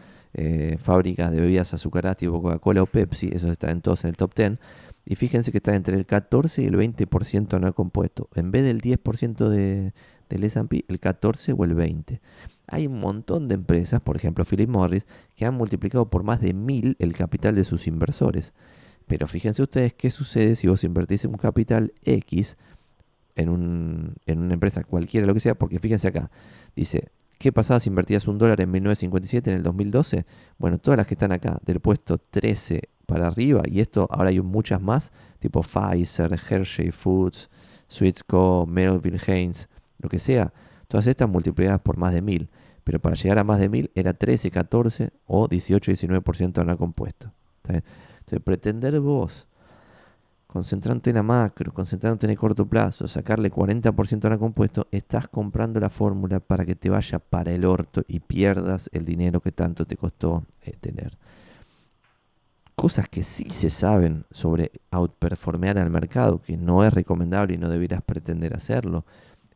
fábricas de bebidas azucaradas tipo Coca-Cola o Pepsi. Esos están todos en el top 10. Y fíjense que están entre el 14 y el 20% anual compuesto. En vez del 10% del S&P, el 14 o el 20%. Hay un montón de empresas, por ejemplo Philip Morris, que han multiplicado por más de 1000 el capital de sus inversores. Pero fíjense ustedes qué sucede si vos invertís en un capital X en una empresa cualquiera, lo que sea, porque fíjense acá, dice, ¿qué pasaba si invertías $1 en 1957 en el 2012? Bueno, todas las que están acá, del puesto 13 para arriba, y esto ahora hay muchas más, tipo Pfizer, Hershey Foods, Sweetsco, Melville Haynes, lo que sea, todas estas multiplicadas por más de 1000. Pero para llegar a más de 1000 era 13, 14 o 18, 19% anual compuesto. ¿Está bien? Entonces, pretender vos concentrándote en la macro, concentrándote en el corto plazo, sacarle 40% anual compuesto, estás comprando la fórmula para que te vaya para el orto y pierdas el dinero que tanto te costó tener. Cosas que sí se saben sobre outperformear al mercado, que no es recomendable y no deberás pretender hacerlo,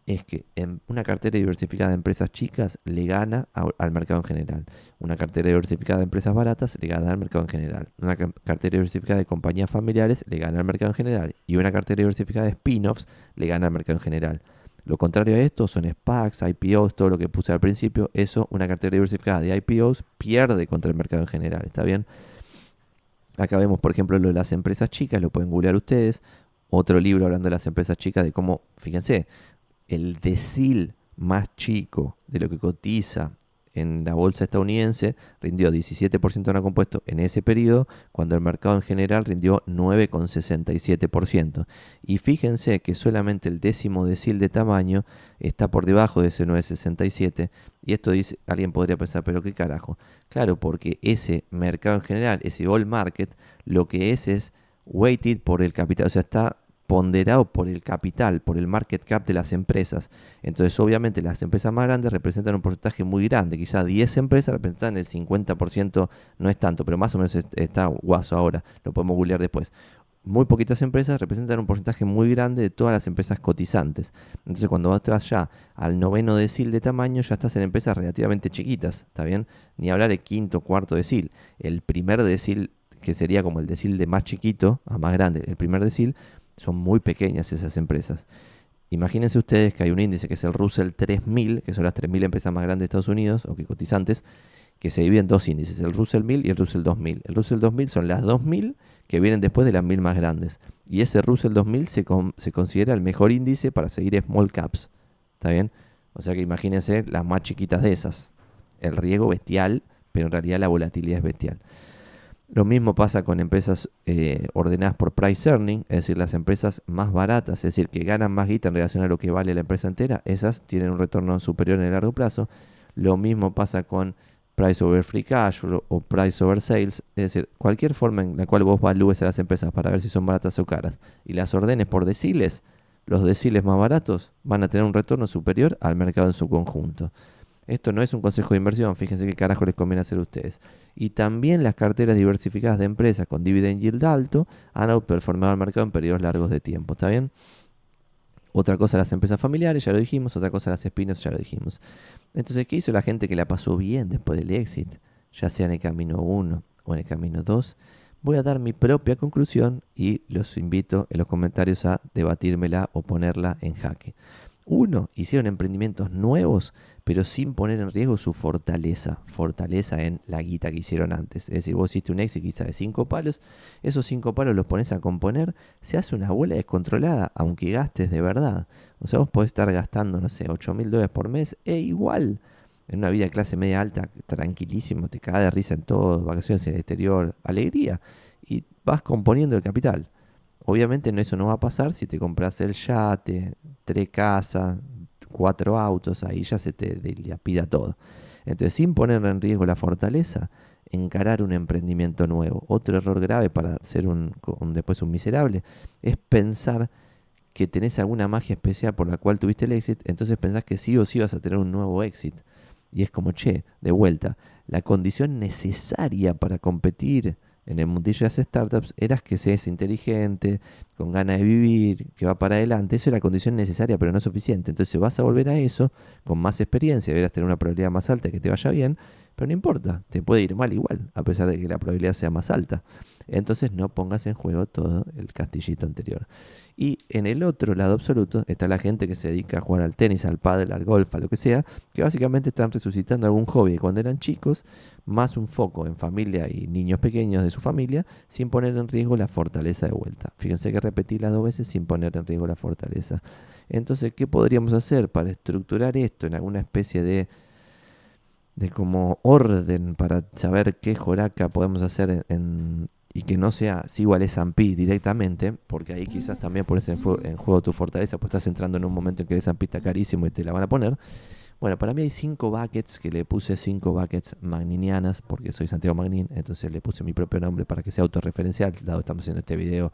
es que en una cartera diversificada de empresas chicas le gana al mercado en general. Una cartera diversificada de empresas baratas le gana al mercado en general. Una cartera diversificada de compañías familiares le gana al mercado en general. Y una cartera diversificada de spin-offs le gana al mercado en general. Lo contrario a esto son SPACs, IPOs, todo lo que puse al principio. Eso, una cartera diversificada de IPOs pierde contra el mercado en general. ¿Está bien? Acá vemos, por ejemplo, lo de las empresas chicas. Lo pueden googlear ustedes. Otro libro hablando de las empresas chicas, de cómo, fíjense, el decil más chico de lo que cotiza en la bolsa estadounidense rindió 17% anual compuesto en ese periodo, cuando el mercado en general rindió 9,67%. Y fíjense que solamente el décimo decil de tamaño está por debajo de ese 9,67. Y esto dice, alguien podría pensar, pero qué carajo. Claro, porque ese mercado en general, ese all market, lo que es weighted por el capital, o sea, está ponderado por el capital, por el market cap de las empresas. Entonces, obviamente, las empresas más grandes representan un porcentaje muy grande. Quizá 10 empresas representan el 50%, no es tanto, pero más o menos está guaso ahora. Lo podemos googlear después. Muy poquitas empresas representan un porcentaje muy grande de todas las empresas cotizantes. Entonces, cuando vos te vas ya al noveno decil de tamaño, ya estás en empresas relativamente chiquitas, ¿está bien? Ni hablar el quinto, cuarto decil. El primer decil, que sería como el decil de más chiquito a más grande, el primer decil, son muy pequeñas esas empresas. Imagínense ustedes que hay un índice que es el Russell 3000, que son las 3000 empresas más grandes de Estados Unidos, o que cotizantes, que se dividen en dos índices, el Russell 1000 y el Russell 2000. El Russell 2000 son las 2000 que vienen después de las 1000 más grandes. Y ese Russell 2000 se considera el mejor índice para seguir small caps. ¿Está bien? O sea que imagínense las más chiquitas de esas. El riesgo bestial, pero en realidad la volatilidad es bestial. Lo mismo pasa con empresas ordenadas por price earning, es decir, las empresas más baratas, es decir, que ganan más guita en relación a lo que vale la empresa entera, esas tienen un retorno superior en el largo plazo. Lo mismo pasa con price over free cash flow o price over sales, es decir, cualquier forma en la cual vos valúes a las empresas para ver si son baratas o caras y las ordenes por deciles, los deciles más baratos van a tener un retorno superior al mercado en su conjunto. Esto no es un consejo de inversión, fíjense qué carajo les conviene hacer a ustedes. Y también las carteras diversificadas de empresas con dividend yield alto han outperformado al mercado en periodos largos de tiempo, ¿está bien? Otra cosa las empresas familiares, ya lo dijimos, otra cosa las spin-offs, ya lo dijimos. Entonces, ¿qué hizo la gente que la pasó bien después del exit? Ya sea en el camino 1 o en el camino 2. Voy a dar mi propia conclusión y los invito en los comentarios a debatírmela o ponerla en jaque. 1. Hicieron emprendimientos nuevos, pero sin poner en riesgo su fortaleza en la guita que hicieron antes. Es decir, vos hiciste un exit quizá de 5 palos, esos 5 palos los pones a componer, se hace una bola descontrolada, aunque gastes de verdad. O sea, vos podés estar gastando, no sé, $8.000 por mes, e igual, en una vida de clase media alta, tranquilísimo, te cagas de risa en todo, vacaciones en el exterior, alegría, y vas componiendo el capital. Obviamente eso no va a pasar si te compras el yate, 3 casas, 4 autos, ahí ya se te dilapida todo. Entonces, sin poner en riesgo la fortaleza, encarar un emprendimiento nuevo. Otro error grave para ser después un miserable es pensar que tenés alguna magia especial por la cual tuviste el éxito, entonces pensás que sí o sí vas a tener un nuevo éxito. Y es como, che, de vuelta, la condición necesaria para competir en el mundillo de las startups era que seas inteligente, con ganas de vivir, que va para adelante. Eso es la condición necesaria, pero no suficiente. Entonces vas a volver a eso con más experiencia, deberás tener una probabilidad más alta de que te vaya bien, pero no importa, te puede ir mal igual, a pesar de que la probabilidad sea más alta. Entonces no pongas en juego todo el castillito anterior. Y en el otro lado absoluto está la gente que se dedica a jugar al tenis, al pádel, al golf, a lo que sea, que básicamente están resucitando algún hobby de cuando eran chicos, más un foco en familia y niños pequeños de su familia, sin poner en riesgo la fortaleza de vuelta. Fíjense que repetí las 2 veces sin poner en riesgo la fortaleza. Entonces, ¿qué podríamos hacer para estructurar esto en alguna especie de como orden para saber qué joraca podemos hacer y que no sea si igual S&P directamente, porque ahí quizás también pones en juego tu fortaleza, pues estás entrando en un momento en que el S&P está carísimo y te la van a poner. Bueno, para mí hay 5 buckets, que le puse 5 buckets magninianas, porque soy Santiago Magnin, entonces le puse mi propio nombre para que sea autorreferencial, dado que estamos haciendo este video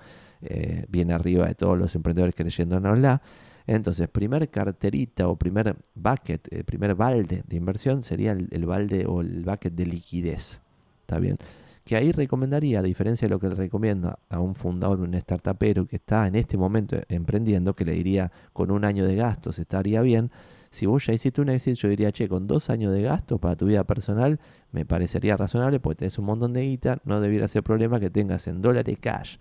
bien arriba de todos los emprendedores que leyéndonosla. Entonces, primer carterita o primer bucket, primer balde de inversión sería el balde o el bucket de liquidez. ¿Está bien? Que ahí recomendaría, a diferencia de lo que le recomiendo a un fundador, un startupero que está en este momento emprendiendo, que le diría con un año de gastos estaría bien. Si vos ya hiciste un exit, yo diría, che, con 2 años de gastos para tu vida personal, me parecería razonable porque tenés un montón de guita, no debiera ser problema que tengas en dólares cash,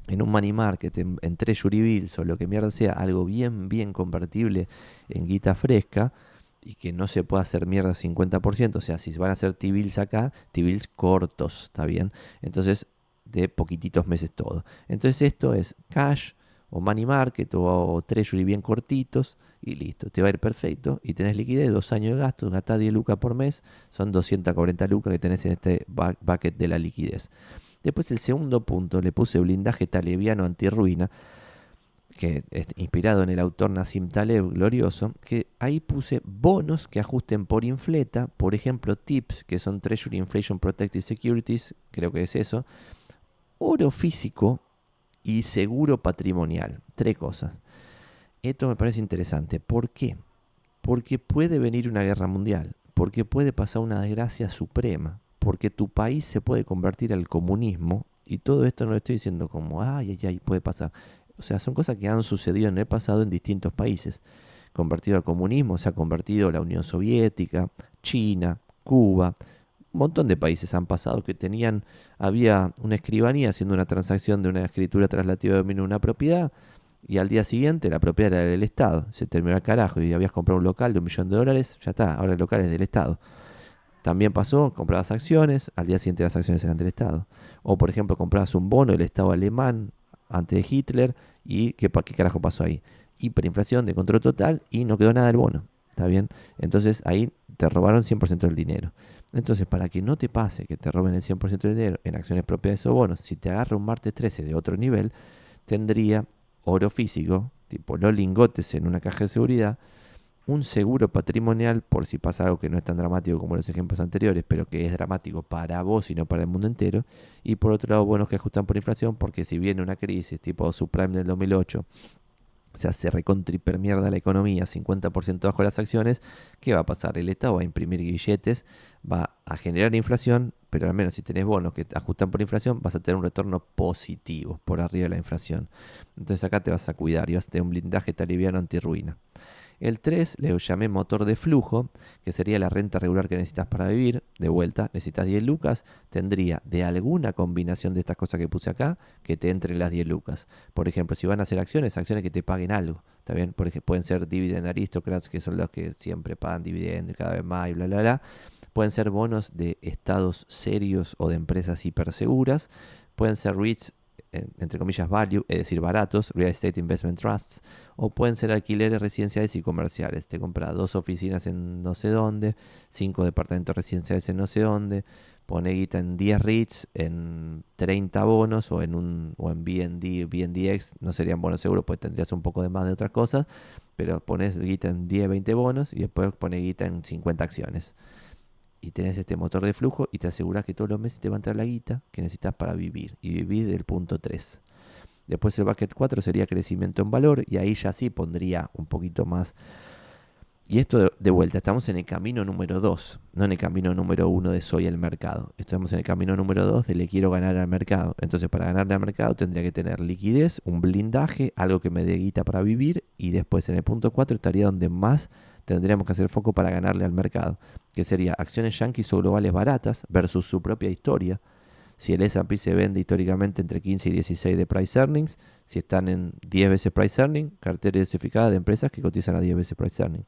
en un money market, en treasury bills o lo que mierda sea, algo bien, bien convertible en guita fresca y que no se pueda hacer mierda 50%. O sea, si van a hacer T-bills acá, T-bills cortos, ¿está bien? Entonces, de poquititos meses todo. Entonces, esto es cash o money market o treasury bien cortitos y listo. Te va a ir perfecto y tenés liquidez, 2 años de gastos, gastás 10 lucas por mes, son 240 lucas que tenés en este bucket de la liquidez. Después el segundo punto le puse blindaje talebiano antirruina, que es inspirado en el autor Nassim Taleb, glorioso, que ahí puse bonos que ajusten por infleta, por ejemplo TIPS, que son Treasury Inflation Protected Securities, creo que es eso, oro físico y seguro patrimonial. 3 cosas. Esto me parece interesante. ¿Por qué? Porque puede venir una guerra mundial, porque puede pasar una desgracia suprema, porque tu país se puede convertir al comunismo, y todo esto no lo estoy diciendo como, ay, ay, ay, puede pasar. O sea, son cosas que han sucedido en el pasado en distintos países. Convertido al comunismo, se ha convertido la Unión Soviética, China, Cuba. Un montón de países han pasado que había una escribanía haciendo una transacción de una escritura traslativa de dominio de una propiedad, y al día siguiente la propiedad era del Estado. Se terminó el carajo y habías comprado un local de $1.000.000, ya está, ahora el local es del Estado. También pasó, comprabas acciones, al día siguiente las acciones eran del Estado. O por ejemplo, comprabas un bono del Estado alemán antes de Hitler y ¿qué carajo pasó ahí? Hiperinflación de control total y no quedó nada del bono. ¿Está bien? Entonces ahí te robaron 100% del dinero. Entonces, para que no te pase que te roben el 100% del dinero en acciones propiedades o bonos, si te agarra un martes 13 de otro nivel, tendría oro físico, tipo los lingotes en una caja de seguridad, un seguro patrimonial por si pasa algo que no es tan dramático como los ejemplos anteriores, pero que es dramático para vos y no para el mundo entero, y por otro lado bonos que ajustan por inflación, porque si viene una crisis tipo subprime del 2008, o sea, se recontriper mierda la economía, 50% bajo las acciones, ¿qué va a pasar? El Estado va a imprimir billetes, va a generar inflación, pero al menos si tenés bonos que ajustan por inflación, vas a tener un retorno positivo por arriba de la inflación. Entonces acá te vas a cuidar y vas a tener un blindaje taliviano antirruina. El 3 le llamé motor de flujo, que sería la renta regular que necesitas para vivir. De vuelta, necesitas 10 lucas. Tendría de alguna combinación de estas cosas que puse acá que te entren las 10 lucas. Por ejemplo, si van a hacer acciones que te paguen algo. ¿Está bien? Porque pueden ser dividend aristocrats, que son los que siempre pagan dividendos cada vez más y bla, bla, bla. Pueden ser bonos de estados serios o de empresas hiperseguras. Pueden ser REITs, entre comillas, value, es decir, baratos, Real Estate Investment Trusts, o pueden ser alquileres residenciales y comerciales. Te compras 2 oficinas en no sé dónde, 5 departamentos residenciales en no sé dónde, pone guita en 10 REITs, en 30 bonos o en BNDX, no serían bonos seguros, pues tendrías un poco de más de otras cosas, pero pones guita en 10, 20 bonos y después pones guita en 50 acciones. Y tenés este motor de flujo y te aseguras que todos los meses te va a entrar la guita que necesitas para vivir. Y vivir del punto 3. Después el bucket 4 sería crecimiento en valor. Y ahí ya sí pondría un poquito más. Y esto de vuelta, estamos en el camino número 2. No en el camino número 1 de soy el mercado. Estamos en el camino número 2 de le quiero ganar al mercado. Entonces para ganarle al mercado tendría que tener liquidez, un blindaje, algo que me dé guita para vivir. Y después en el punto 4 estaría donde más tendríamos que hacer foco para ganarle al mercado, que sería acciones yanquis o globales baratas versus su propia historia. Si el S&P se vende históricamente entre 15 y 16 de price earnings, si están en 10 veces price earning, cartera diversificada de empresas que cotizan a 10 veces price earning.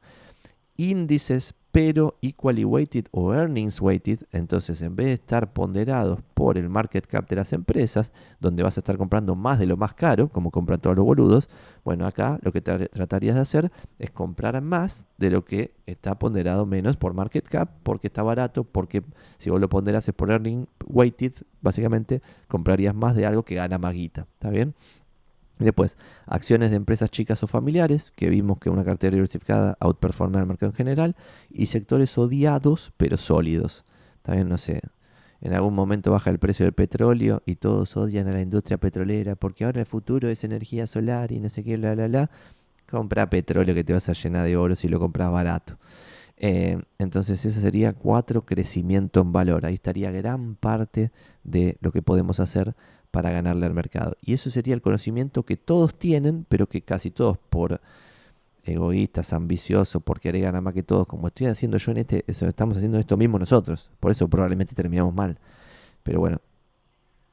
Índices pero equally weighted o earnings weighted. Entonces, en vez de estar ponderados por el market cap de las empresas, donde vas a estar comprando más de lo más caro, como compran todos los boludos, bueno, acá lo que tratarías de hacer es comprar más de lo que está ponderado menos por market cap, porque está barato, porque si vos lo ponderas es por earning weighted, básicamente comprarías más de algo que gana más guita. ¿Está bien? Después, acciones de empresas chicas o familiares, que vimos que una cartera diversificada outperforma al mercado en general, y sectores odiados pero sólidos. También, no sé, en algún momento baja el precio del petróleo y todos odian a la industria petrolera porque ahora el futuro es energía solar y no sé qué, bla, bla, bla. Compra petróleo que te vas a llenar de oro si lo compras barato. Entonces, ese sería 4, crecimiento en valor. Ahí estaría gran parte de lo que podemos hacer para ganarle al mercado. Y eso sería el conocimiento que todos tienen, pero que casi todos por egoístas, ambiciosos, por querer ganar más que todos, como estoy haciendo yo estamos haciendo esto mismo nosotros. Por eso probablemente terminamos mal. Pero bueno,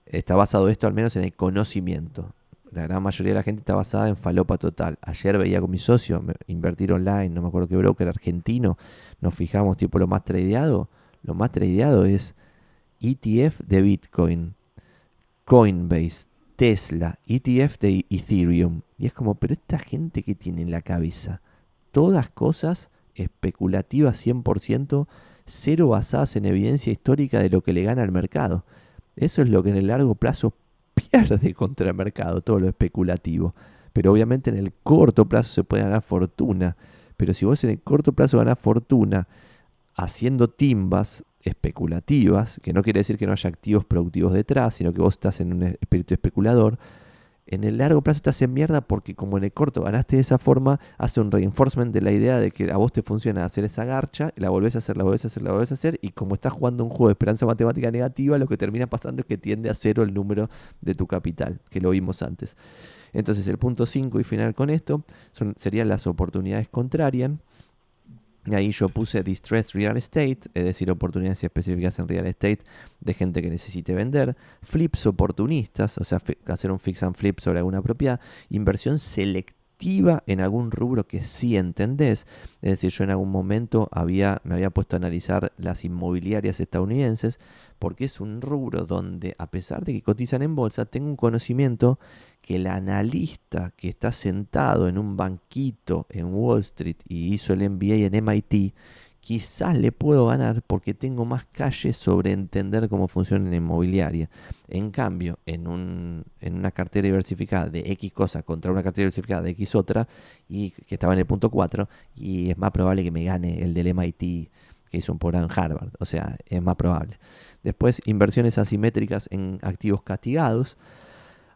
está basado esto al menos en el conocimiento. La gran mayoría de la gente está basada en falopa total. Ayer veía con mi socio invertir online, no me acuerdo qué broker argentino, nos fijamos tipo lo más tradeado. Lo más tradeado es ETF de Bitcoin, Coinbase, Tesla, ETF de Ethereum. Y es como, pero esta gente que tiene en la cabeza, todas cosas especulativas 100%, cero basadas en evidencia histórica de lo que le gana al mercado. Eso es lo que en el largo plazo pierde contra el mercado, todo lo especulativo. Pero obviamente en el corto plazo se puede ganar fortuna. Pero si vos en el corto plazo ganás fortuna haciendo timbas especulativas, que no quiere decir que no haya activos productivos detrás, sino que vos estás en un espíritu especulador, en el largo plazo te hace mierda porque como en el corto ganaste de esa forma, hace un reinforcement de la idea de que a vos te funciona hacer esa garcha, la volvés a hacer, la volvés a hacer, la volvés a hacer, y como estás jugando un juego de esperanza matemática negativa, lo que termina pasando es que tiende a cero el número de tu capital, que lo vimos antes. Entonces el punto 5 y final con esto serían las oportunidades contrarias. Y ahí yo puse Distressed Real Estate, es decir, oportunidades específicas en real estate de gente que necesite vender, flips oportunistas, o sea, hacer un fix and flip sobre alguna propiedad, inversión selectiva en algún rubro que sí entendés. Es decir, yo en algún momento me había puesto a analizar las inmobiliarias estadounidenses, porque es un rubro donde, a pesar de que cotizan en bolsa, tengo un conocimiento que el analista que está sentado en un banquito en Wall Street y hizo el MBA en MIT, quizás le puedo ganar porque tengo más calle sobre entender cómo funciona la inmobiliaria. En cambio, en una cartera diversificada de X cosa contra una cartera diversificada de X otra, y que estaba en el punto 4, y es más probable que me gane el del MIT que hizo un posgrado en Harvard. O sea, es más probable. Después, inversiones asimétricas en activos castigados.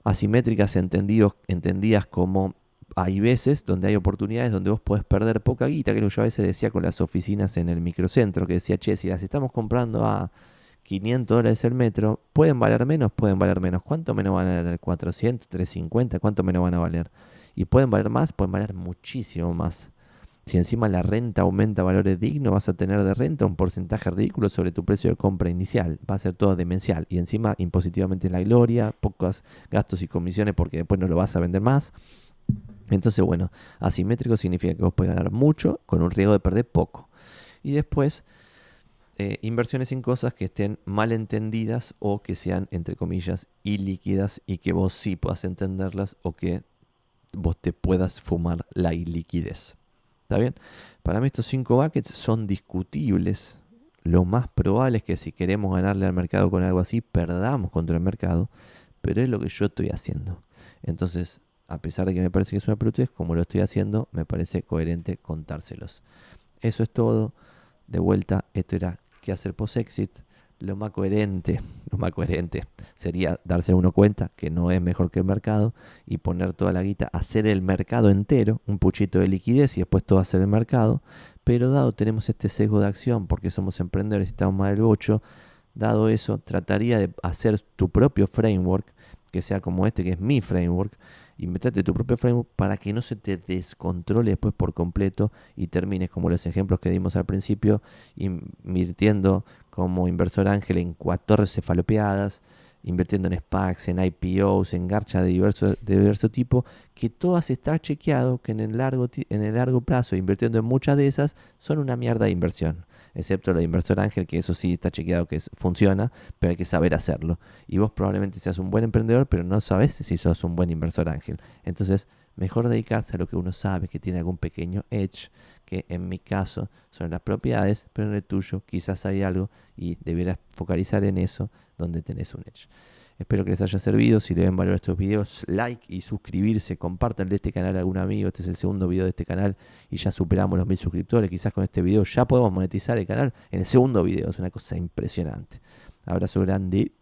Asimétricas entendidas como hay veces donde hay oportunidades donde vos podés perder poca guita, que es lo que yo a veces decía con las oficinas en el microcentro, que decía, che, si las estamos comprando a $500 el metro, ¿pueden valer menos? Pueden valer menos. ¿Cuánto menos van a valer? ¿400, 350? ¿Cuánto menos van a valer? ¿Y pueden valer más? Pueden valer muchísimo más. Si encima la renta aumenta a valores dignos, vas a tener de renta un porcentaje ridículo sobre tu precio de compra inicial. Va a ser todo demencial. Y encima impositivamente en la gloria, pocos gastos y comisiones porque después no lo vas a vender más. Entonces, bueno, asimétrico significa que vos podés ganar mucho con un riesgo de perder poco. Y después, inversiones en cosas que estén mal entendidas o que sean, entre comillas, ilíquidas y que vos sí puedas entenderlas o que vos te puedas fumar la iliquidez. ¿Está bien? Para mí estos 5 buckets son discutibles. Lo más probable es que si queremos ganarle al mercado con algo así, perdamos contra el mercado. Pero es lo que yo estoy haciendo. Entonces, a pesar de que me parece que es una pelotudez, como lo estoy haciendo, me parece coherente contárselos. Eso es todo. De vuelta, esto era qué hacer post-exit. Lo más coherente sería darse uno cuenta que no es mejor que el mercado y poner toda la guita, hacer el mercado entero, un puchito de liquidez y después todo hacer el mercado. Pero dado tenemos este sesgo de acción porque somos emprendedores y estamos más del bocho, dado eso, trataría de hacer tu propio framework, que sea como este, que es mi framework, inventarte tu propio framework para que no se te descontrole después por completo y termines como los ejemplos que dimos al principio, invirtiendo como inversor ángel en 14 falopeadas, invirtiendo en SPACs, en IPOs, en garchas de diverso tipo, que todas está chequeado que en el largo plazo, invirtiendo en muchas de esas, son una mierda de inversión. Excepto lo de inversor ángel, que eso sí está chequeado que funciona, pero hay que saber hacerlo. Y vos probablemente seas un buen emprendedor, pero no sabes si sos un buen inversor ángel. Entonces, mejor dedicarse a lo que uno sabe que tiene algún pequeño edge, que en mi caso son las propiedades, pero en el tuyo quizás hay algo y debieras focalizar en eso donde tenés un edge. Espero que les haya servido. Si le ven valor a estos videos, like y suscribirse. Compartanle este canal a algún amigo. Este es el segundo video de este canal y ya superamos los 1000 suscriptores. Quizás con este video ya podemos monetizar el canal en el segundo video. Es una cosa impresionante. Abrazo grande.